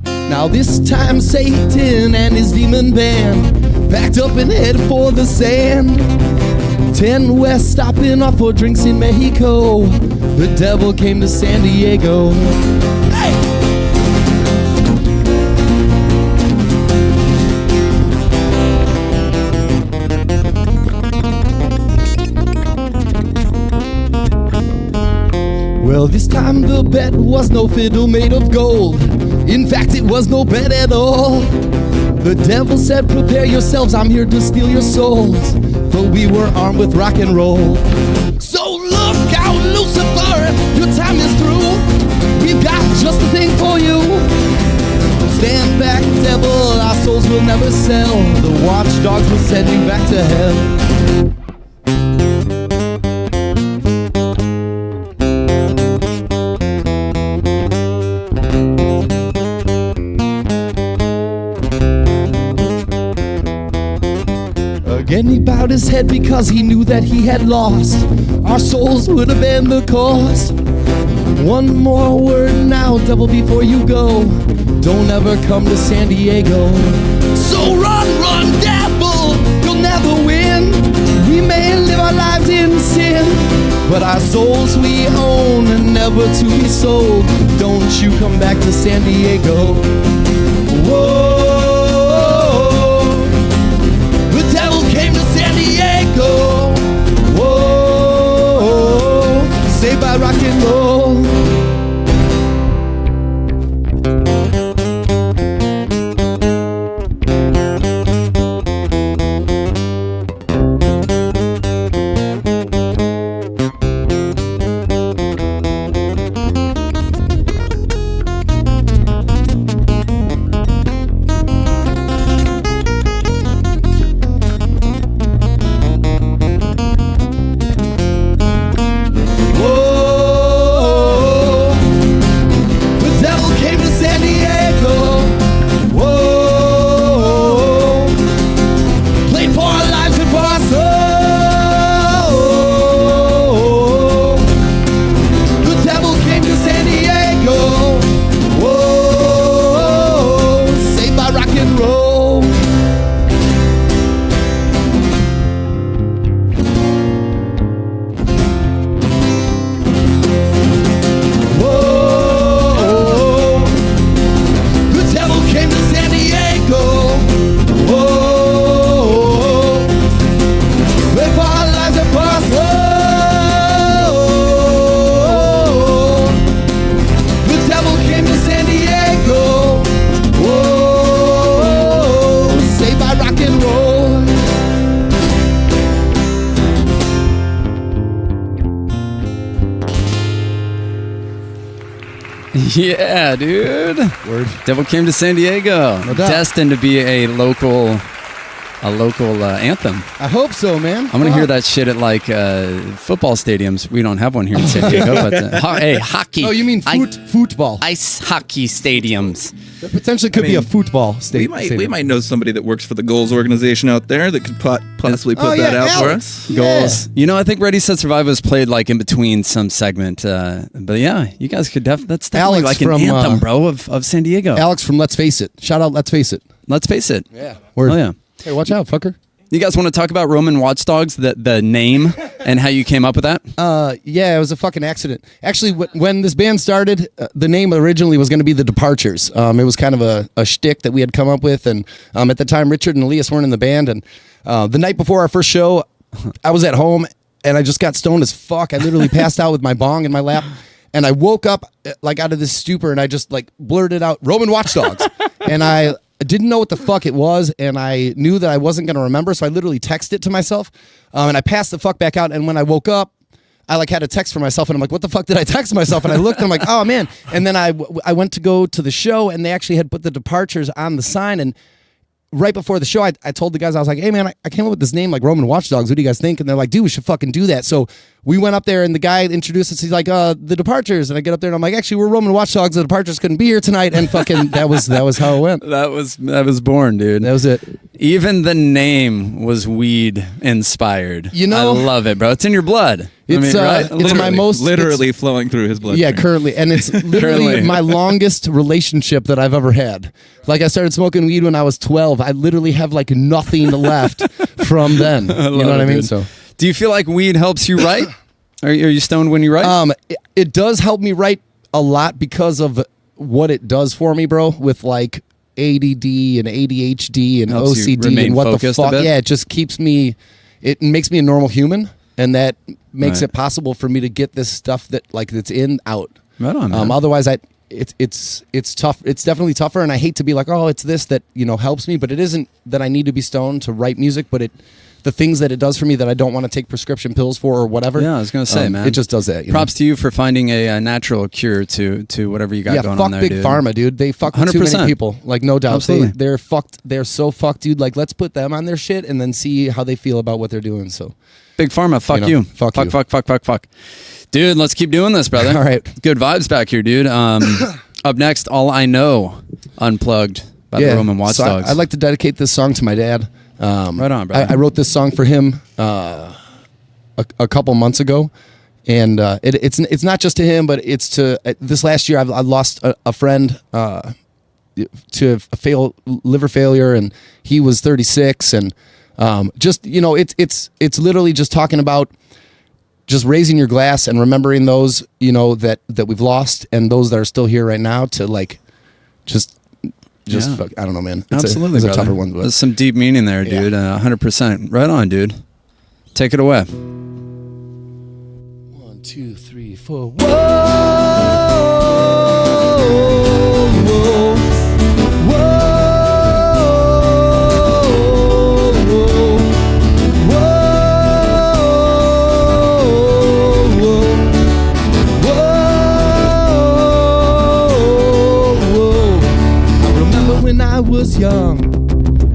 Now this time Satan and his demon band packed up and headed for the sand. 10 West stopping off for drinks in Mexico. The devil came to San Diego. Hey! Well, this time the bet was no fiddle made of gold. In fact, it was no bet at all. The devil said, prepare yourselves, I'm here to steal your souls. But we were armed with rock and roll. So look out, Lucifer, your time is through. We've got just the thing for you. Stand back, devil, our souls will never sell. The watchdogs will send you back to hell. Again he bowed his head because he knew that he had lost. Our souls would have been the cost. One more word now, devil, before you go. Don't ever come to San Diego. So run, run, devil, you'll never win. We may live our lives in sin, but our souls we own and never to be sold. Don't you come back to San Diego. Whoa. The devil came to San Diego. by rock and roll. Yeah, dude. Word. Devil Came to San Diego. No doubt. Destined to be a local anthem. I hope so, man. I'm gonna hear that shit at like football stadiums. We don't have one here in San Diego, but hey, hockey. Oh, you mean football? Ice hockey stadiums. There potentially could be a football stadium. We might know somebody that works for the Goals organization out there that could possibly put that out for us. Goals. You know, I think Ready Set Survive was played like in between some segment. But yeah, you guys could that's definitely Alex like from, an anthem, bro, of San Diego. Alex from Let's Face It. Shout out Let's Face It. Let's face it. Yeah. Word. Oh yeah. Hey, watch out, fucker. You guys want to talk about Roman Watchdogs, the name, and how you came up with that? Yeah, it was a fucking accident. Actually, when this band started, the name originally was going to be The Departures. It was kind of a shtick that we had come up with, and at the time, Richard and Elias weren't in the band, and the night before our first show, I was at home, and I just got stoned as fuck. I literally passed out with my bong in my lap, and I woke up like out of this stupor, and I just like blurted out, Roman Watchdogs, and I didn't know what the fuck it was, and I knew that I wasn't going to remember, so I literally texted it to myself, and I passed the fuck back out, and when I woke up, I like had a text for myself, and I'm like, what the fuck did I text myself? And I looked, and I'm like, oh man, and then I went to go to the show, and they actually had put The Departures on the sign, and right before the show, I told the guys, I was like, hey man, I came up with this name like Roman Watchdogs. What do you guys think? And they're like, dude, we should fucking do that. So we went up there and the guy introduced us. He's like, The Departures. And I get up there and I'm like, actually, we're Roman Watchdogs. The Departures couldn't be here tonight. And fucking that was how it went. That was born, dude. That was it. Even the name was weed inspired. You know, I love it, bro. It's in your blood. It's right? it's my most literally flowing through his blood. Yeah, currently, and it's literally my longest relationship that I've ever had. Like I started smoking weed when I was 12. I literally have like nothing left from then. You know what I mean? Dude. So, do you feel like weed helps you write? Are you stoned when you write? It does help me write a lot because of what it does for me, bro. With like ADD and ADHD and Helps you OCD remain and what the focused a fuck. bit? Yeah, it just keeps me. It makes me a normal human, and that makes Right. it possible for me to get this stuff that's in out. Right on, man. Otherwise, it's tough. It's definitely tougher, and I hate to be like, oh, it's this that helps me, but it isn't that I need to be stoned to write music, but the things that it does for me that I don't want to take prescription pills for or whatever. Yeah, I was gonna say, man, it just does that. Props to you for finding a natural cure to whatever you got going on there, fuck big dude. pharma, dude. They fuck with too 100%. many people. Like, no doubt. Absolutely. They're fucked. They're so fucked, dude. Like, let's put them on their shit and then see how they feel about what they're doing. So, Big pharma, fuck you. Fuck you. Fuck. Dude, let's keep doing this, brother. All right. Good vibes back here, dude. Up next, All I Know, Unplugged by the Roman Watchdogs. So I'd like to dedicate this song to my dad. Right on, brother. I wrote this song for him a couple months ago, and it's not just to him, but it's to this last year. I lost a friend to liver failure, and he was 36, and just it's literally just talking about just raising your glass and remembering those that we've lost and those that are still here right now to like just. Fuck, I don't know, man. Absolutely, it's a brother. tougher one. But. There's some deep meaning there, dude. 100%. Right on, dude. Take it away. 1, 2, 3, 4. Whoa, whoa, whoa. When I was young,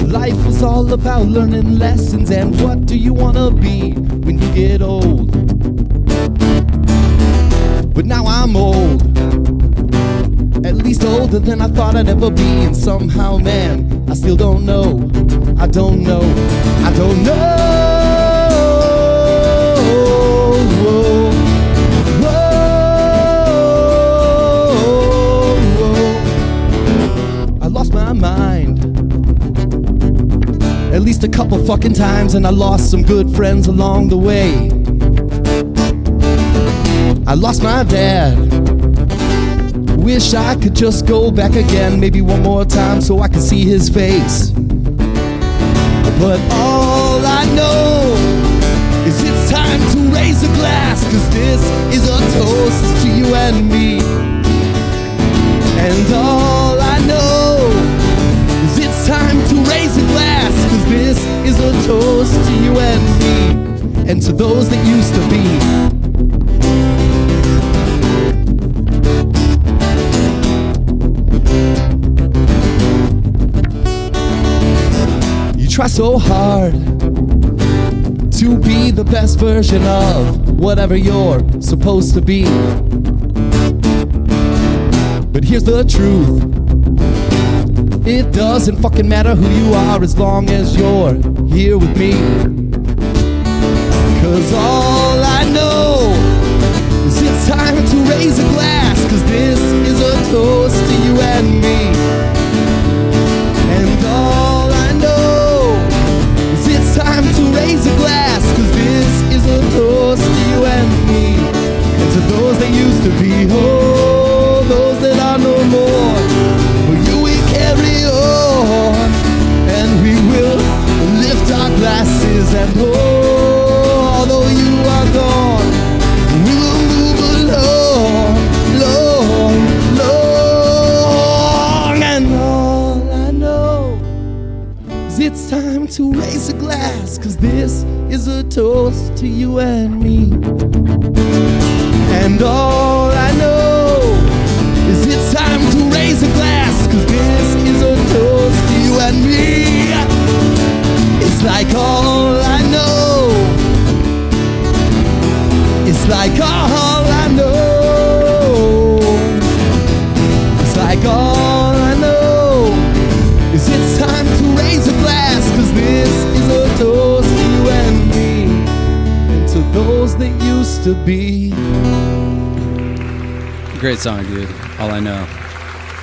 life was all about learning lessons. And what do you want to be when you get old? But now I'm old, at least older than I thought I'd ever be. And somehow, man, I still don't know. I don't know. I don't know. I lost my mind at least a couple fucking times, and I lost some good friends along the way. I lost my dad. Wish I could just go back again, maybe one more time so I could see his face. But all I know is it's time to raise a glass, 'cause this is a toast to you and me. And all I know is it's time to raise a glass, 'cause this is a toast to you and me, and to those that used to be. You try so hard to be the best version of whatever you're supposed to be. But here's the truth. It doesn't fucking matter who you are as long as you're here with me. 'Cause all I know is it's time to raise a glass, 'cause this is a toast to you and me. And all I know is it's time to raise a glass, 'cause this is a toast to you and me. And to those that used to be, oh, those that are no more, for you we carry on, and we will lift our glasses, and although you are gone, we will move along, long, long. And all I know is it's time to raise a glass, 'cause this is a toast to you and me. And all I know is it's time to raise a glass, 'cause this is a toast to you and me. It's like all I know. It's like all I know. It's like all I know is it's time to raise a glass, 'cause this is a toast to you and me, and to those that used to be. Great song, dude. All I know.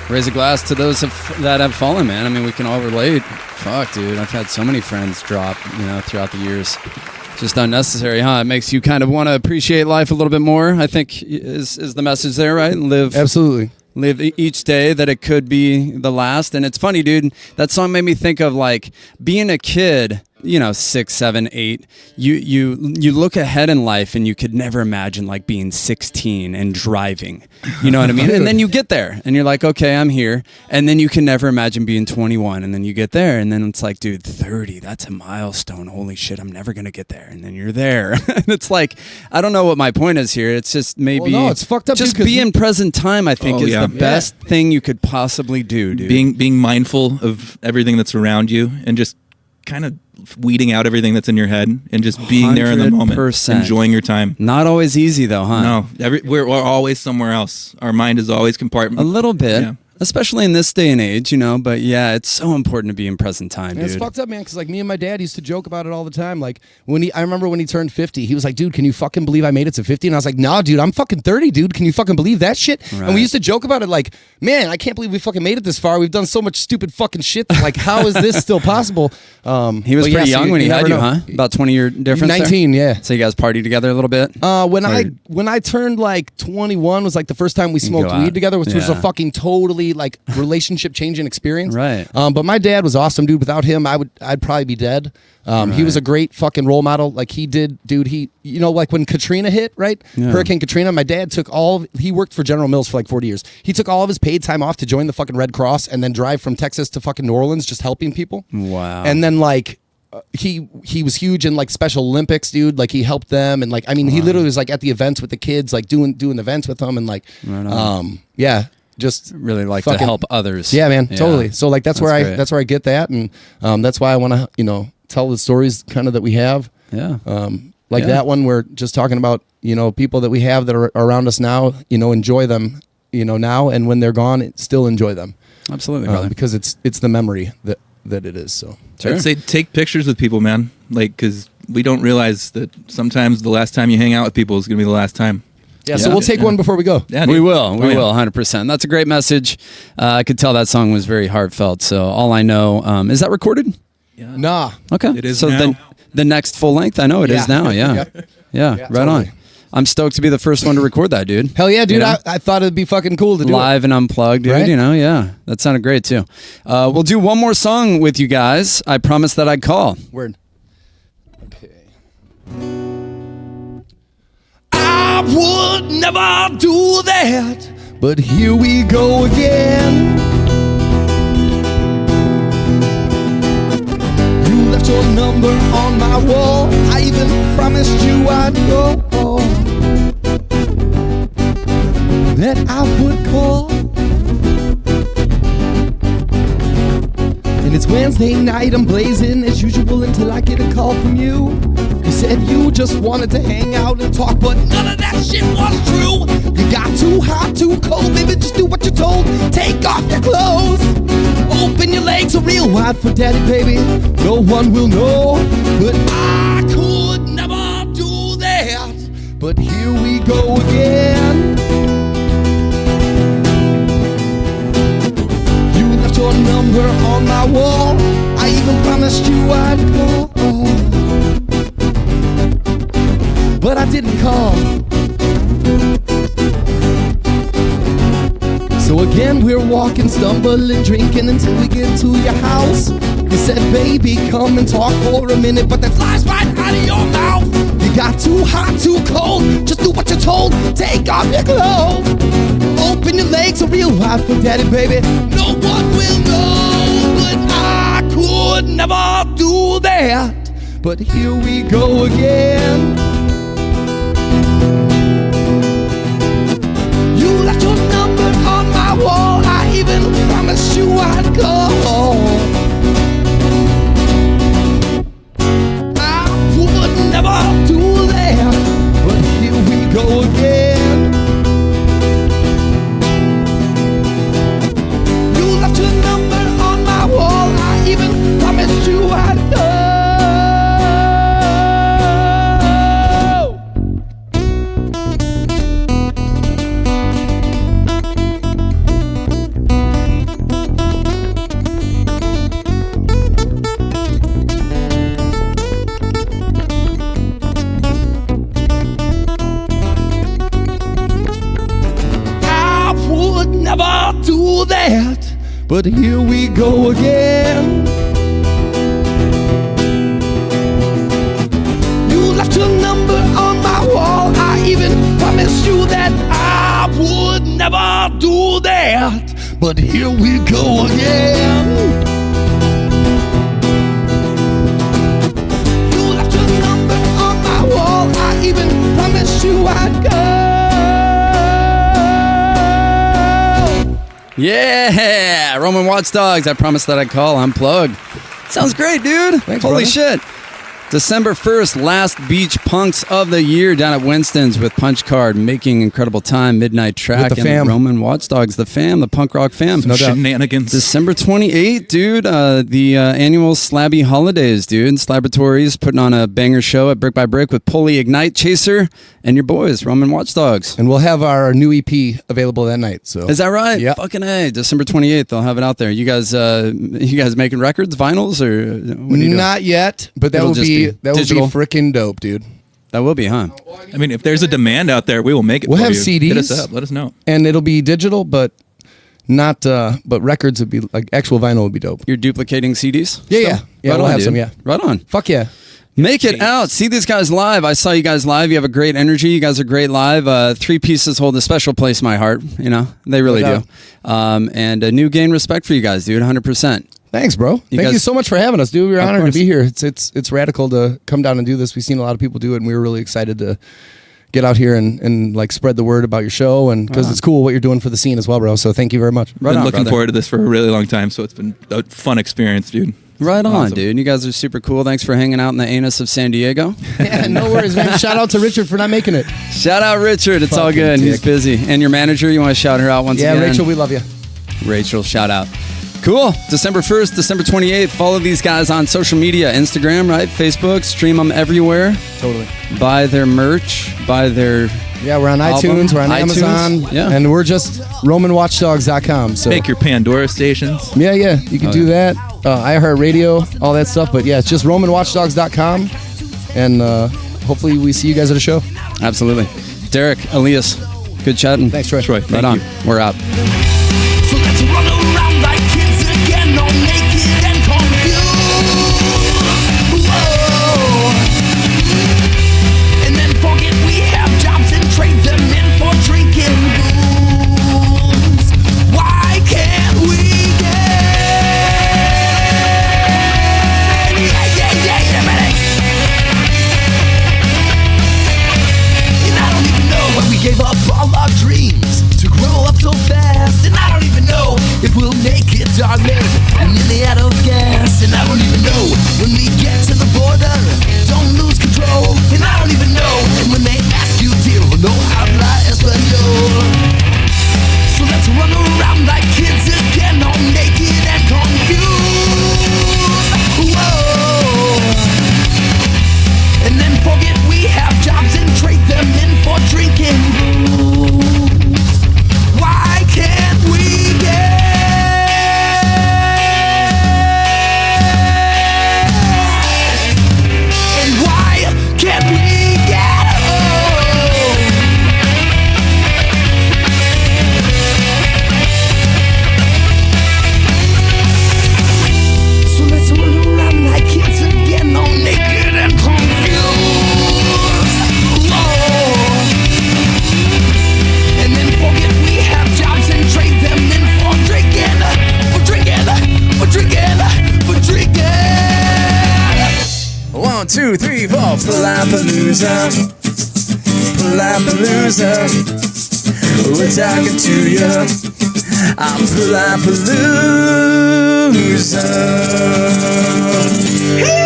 Raise a glass to those that have fallen, man. I mean, we can all relate. Fuck, dude. I've had so many friends drop, throughout the years. Just unnecessary, huh? It makes you kind of want to appreciate life a little bit more, I think is the message there, right? Absolutely. Live each day that it could be the last. And it's funny, dude. That song made me think of like being a kid, 6, 7, 8. You look ahead in life and you could never imagine like being 16 and driving. You know what I mean? And then you get there and you're like, okay, I'm here. And then you can never imagine being 21. And then you get there and then it's like, dude, 30, that's a milestone. Holy shit, I'm never going to get there. And then you're there. And it's like, I don't know what my point is here. It's just maybe it's fucked up. Just be in present time, I think, is the best thing you could possibly do, dude. Being mindful of everything that's around you and just kind of weeding out everything that's in your head and just being there in the moment, 100%. enjoying your time. Not always easy though, huh? No, we're always somewhere else. Our mind is always compartment. A little bit. Especially in this day and age, but yeah, it's so important to be in present time, dude. It's fucked up, man, because like me and my dad used to joke about it all the time. Like I remember when he turned 50, he was like, dude, can you fucking believe I made it to 50? And I was like, nah, dude, I'm fucking 30, dude. Can you fucking believe that shit? Right. And we used to joke about it like, man, I can't believe we fucking made it this far. We've done so much stupid fucking shit. Like, how is this still possible? He was pretty young when he had you, huh? About 20-year difference 19, there? Yeah. So you guys partied together a little bit? When I turned like 21 was like the first time we smoked weed together, which was a fucking totally crazy like relationship changing experience. Right. But my dad was awesome, dude. Without him, I'd probably be dead. He was a great fucking role model. Like he did, dude. Like when Katrina hit, right? Yeah. Hurricane Katrina. My dad took he worked for General Mills for like 40 years. He took all of his paid time off to join the fucking Red Cross and then drive from Texas to fucking New Orleans, just helping people. Wow. And then like. He was huge in like Special Olympics, dude. Like he helped them, and like I mean, he literally was like at the events with the kids, like doing events with them, and like, yeah, just really like fucking, to help others. Yeah, man, totally. So like that's where I get that, and that's why I want to tell the stories kind of that we have. Yeah. That one we're just talking about, people that we have that are around us now, enjoy them, now, and when they're gone, still enjoy them. Absolutely, brother. Because it's the memory that it is. So I'd say take pictures with people, man. Like, because we don't realize that sometimes the last time you hang out with people is going to be the last time. Yeah, so we'll take one before we go. Yeah, we will. We will, 100%. That's a great message. I could tell that song was very heartfelt. So all I know, is that recorded? Yeah. Nah. Okay. It is so now. the next full length, I know it is now. Yeah. Yeah, right totally. on. I'm stoked to be the first one to record that, dude. Hell yeah, dude. I thought it'd be fucking cool to do live and unplugged, dude. Right? Yeah. That sounded great, too. We'll do one more song with you guys. I promised that I'd call. Word. Okay. I would never do that, but here we go again. You left your number on my wall. I even promised you I'd go. That I would call. And it's Wednesday night, I'm blazing as usual until I get a call from you. You said you just wanted to hang out and talk, but none of that shit was true. You got too hot, too cold, baby, just do what you're told. Take off your clothes, open your legs real wide for daddy, baby. No one will know, but I could never do that. But here we go again. Your number on my wall. I even promised you I'd call, but I didn't call. So again we're walking, stumbling, drinking until we get to your house. You said, baby, come and talk for a minute, but that flies right out of your mouth. You got too hot, too cold, just do what you're told. Take off your clothes, open your legs real wide for daddy, baby. No one will know, but I could never do that. But here we go again. You left your number on my wall. I even promised you I'd call. I would never do that, but here we go again. You left your number on my wall. I even promised you I'd go. Never do that, but here we go again. You left your number on my wall. I even promised you that I would never do that, but here we go again. You left your number on my wall. I even promised you I'd go. Yeah, Roman Watchdogs. I promised that I'd call. Unplugged. Sounds great, dude. Thanks, Holy brother. shit. December 1st, last beach punks of the year down at Winston's with Punch Card, making incredible time, Midnight Track, With the and fam. Roman Watchdogs, the fam, the punk rock fam. No doubt. Shenanigans. December 28th, dude, the annual Slabby Holidays, dude. Slaboratories putting on a banger show at Brick by Brick with Pulley Ignite Chaser and your boys, Roman Watchdogs. And we'll have our new EP available that night. So Is that right? Yeah. Fucking A. December 28th, they'll have it out there. You guys making records, vinyls, or what are you doing? Not yet, but that It'll would just be be that would digital. be freaking dope, dude. That will be, huh? I mean, if there's a demand out there, we will make it. We'll for have you. CDs. Hit us up. Let us know. And it'll be digital, but Not, but records would be like actual vinyl would be dope. You're duplicating CDs? Yeah. Right We'll on, have dude. some. Yeah. Right on. Fuck yeah. Make it out. See these guys live. I saw you guys live. You have a great energy. You guys are great live. Three Pieces hold a special place in my heart. You know, they really do. And a new gain respect for you guys, dude. 100%. Thank you so much for having us, dude. We're honored to be here. It's radical to come down and do this. We've seen a lot of people do it, and we were really excited to get out here and like spread the word about your show, and because it's cool what you're doing for the scene as well, bro. So thank you very much. Been looking forward to this for a really long time, so it's been a fun experience, dude. Right on, Awesome. dude. You guys are super cool. Thanks for hanging out in the anus of San Diego. Yeah, no worries, man. Shout out to Richard for not making it. Shout out Richard. It's all Fucking good. He's dick. busy. And your manager, you want to shout her out once again? Yeah, Rachel, we love you. Rachel, shout out. Cool. December 1st, December 28th. Follow these guys on social media. Instagram, right? Facebook. Stream them everywhere. Totally. Buy their merch. Buy their... Yeah, we're on album. iTunes, we're on iTunes, Amazon, yeah. and we're just RomanWatchdogs.com. So Make your Pandora stations. yeah, you can do that. iHeartRadio, all that stuff. But yeah, it's just RomanWatchdogs.com, and hopefully we see you guys at a show. Absolutely. Derek, Elias, good chatting. Thanks, Troy. Troy, Right thank on. you. We're out. So let's run around like kids again, all naked and confused. Whoa. And then forget we have jobs and trade them in for drinking booze. Why can't we get? Yeah, man. And I don't even know when we gave up all our dreams to grow up so fast. And I don't even know if we'll make it, darling. We're nearly out of gas. And I don't even know when we get to the border. Don't lose control. And I don't even know when they ask you, dear, no habla español. So let's run around like kids again, all naked and confused. Whoa. And then forget we have jobs and trade them in for drinking booze. Why can't we get? And why can't we get? So let's run around like kids again, all naked and confused. Whoa. And then forget we have jobs and trade them in for drinking, for drinking, for drinking, for drinking. 1, 2, 3, 4. Palapalooza, Palapalooza. We're talking to you. I'm Palapalooza.